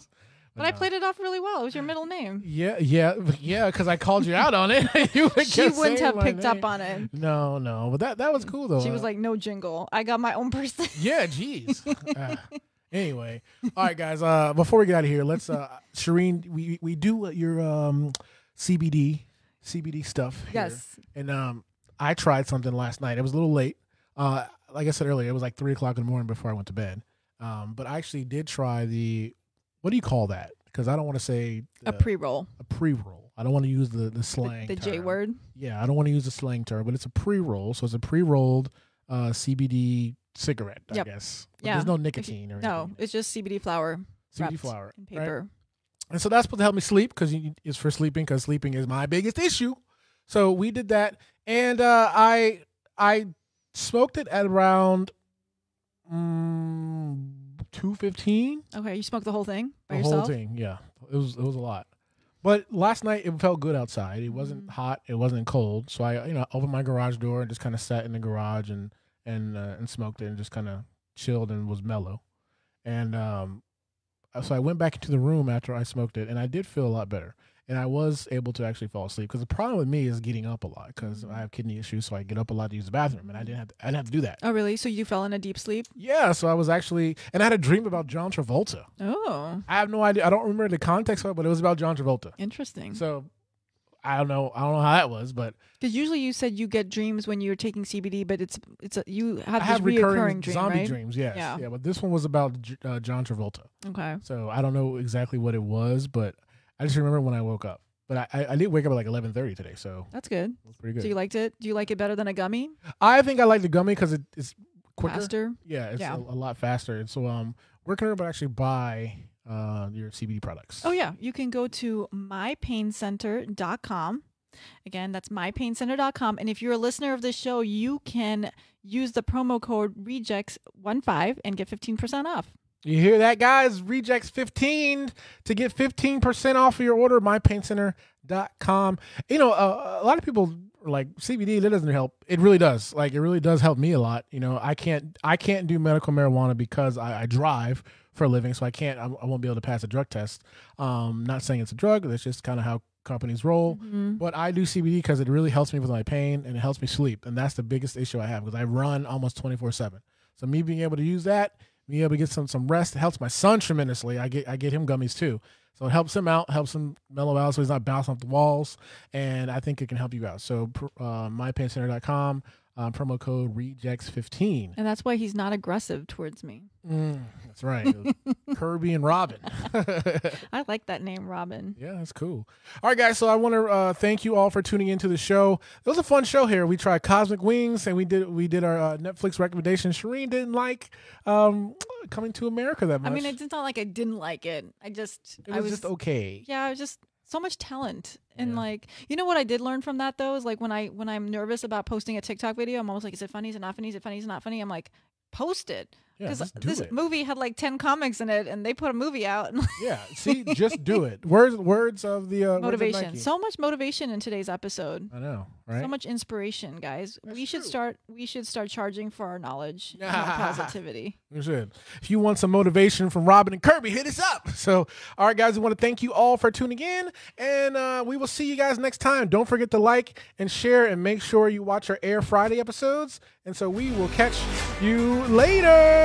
But I played it off really well. It was your middle name. Yeah, because I called you out on it. She wouldn't have picked up on it. No, but that was cool though. She was like, no jingle. I got my own person. Yeah, geez. Anyway, all right, guys. Before we get out of here, let's Shereen, we do your CBD stuff here. Yes. And I tried something last night. It was a little late. Like I said earlier, it was like 3:00 in the morning before I went to bed. But I actually did try what do you call that? Because I don't want to say a pre-roll. A pre-roll. I don't want to use the slang. The J word. Yeah, I don't want to use the slang term, but it's a pre-roll. So it's a pre-rolled CBD cigarette, I guess. But there's no nicotine or anything. No, it's just CBD flower. CBD flower. In paper. Right? And so that's supposed to help me sleep, because it's for sleeping, because sleeping is my biggest issue. So we did that, and I smoked it at around 2:15. Okay, you smoked the whole thing by yourself? The whole thing, yeah. It was a lot. But last night it felt good outside. It wasn't hot. It wasn't cold. So I opened my garage door and just kind of sat in the garage and smoked it and just kind of chilled and was mellow. And So I went back into the room after I smoked it, and I did feel a lot better. And I was able to actually fall asleep because the problem with me is getting up a lot because I have kidney issues, so I get up a lot to use the bathroom, and I didn't have to do that. Oh, really? So you fell in a deep sleep? Yeah. So I was actually, and I had a dream about John Travolta. Oh. I have no idea. I don't remember the context of it, but it was about John Travolta. Interesting. So I don't know how that was, but because usually you said you get dreams when you're taking CBD, but you have I this have recurring dream, zombie right? dreams. Yes. Yeah. But this one was about John Travolta. Okay. So I don't know exactly what it was, but I just remember when I woke up. But I did wake up at like 11:30 today, so that's good. That's pretty good. So you liked it? Do you like it better than a gummy? I think I like the gummy because it's quicker. Faster? Yeah, it's a lot faster. And so where can everybody actually buy your CBD products? Oh, yeah. You can go to mypaincenter.com. Again, that's mypaincenter.com. And if you're a listener of this show, you can use the promo code REJECTS15 and get 15% off. You hear that, guys? Rejects 15 to get 15% off of your order. MyPainCenter.com. You know, a lot of people are like CBD. That doesn't help. It really does. Like it really does help me a lot. You know, I can't do medical marijuana because I drive for a living, so I won't be able to pass a drug test. Not saying it's a drug. That's just kind of how companies roll. Mm-hmm. But I do CBD because it really helps me with my pain and it helps me sleep, and that's the biggest issue I have because I run almost 24/7. So me being able to use that. Being able to get some rest. It helps my son tremendously. I get him gummies too. So it helps him out, helps him mellow out so he's not bouncing off the walls. And I think it can help you out. So mypaincenter.com, promo code REJECTS15. And that's why he's not aggressive towards me. That's right. Kirby and Robin. I like that name, Robin. Yeah, that's cool. All right, guys. So I want to thank you all for tuning into the show. It was a fun show here. We tried Cosmic Wings, and we did our Netflix recommendation. Shireen didn't like Coming to America that much. I mean, it's not like I didn't like it. It was just okay. Yeah, it was just so much talent. And like, you know what I did learn from that though is like when I'm nervous about posting a TikTok video, I'm always like, is it funny? Is it not funny? Is it funny? Is it not funny? I'm like, post it. Because this movie had like 10 comics in it, and they put a movie out. Yeah, see, just do it. Words of the motivation. So much motivation in today's episode. I know, right? So much inspiration, guys. We should start charging for our knowledge and our positivity. We should. If you want some motivation from Robin and Kirby, hit us up. So, all right, guys, we want to thank you all for tuning in, and we will see you guys next time. Don't forget to like and share, and make sure you watch our Air Friday episodes. And so we will catch you later.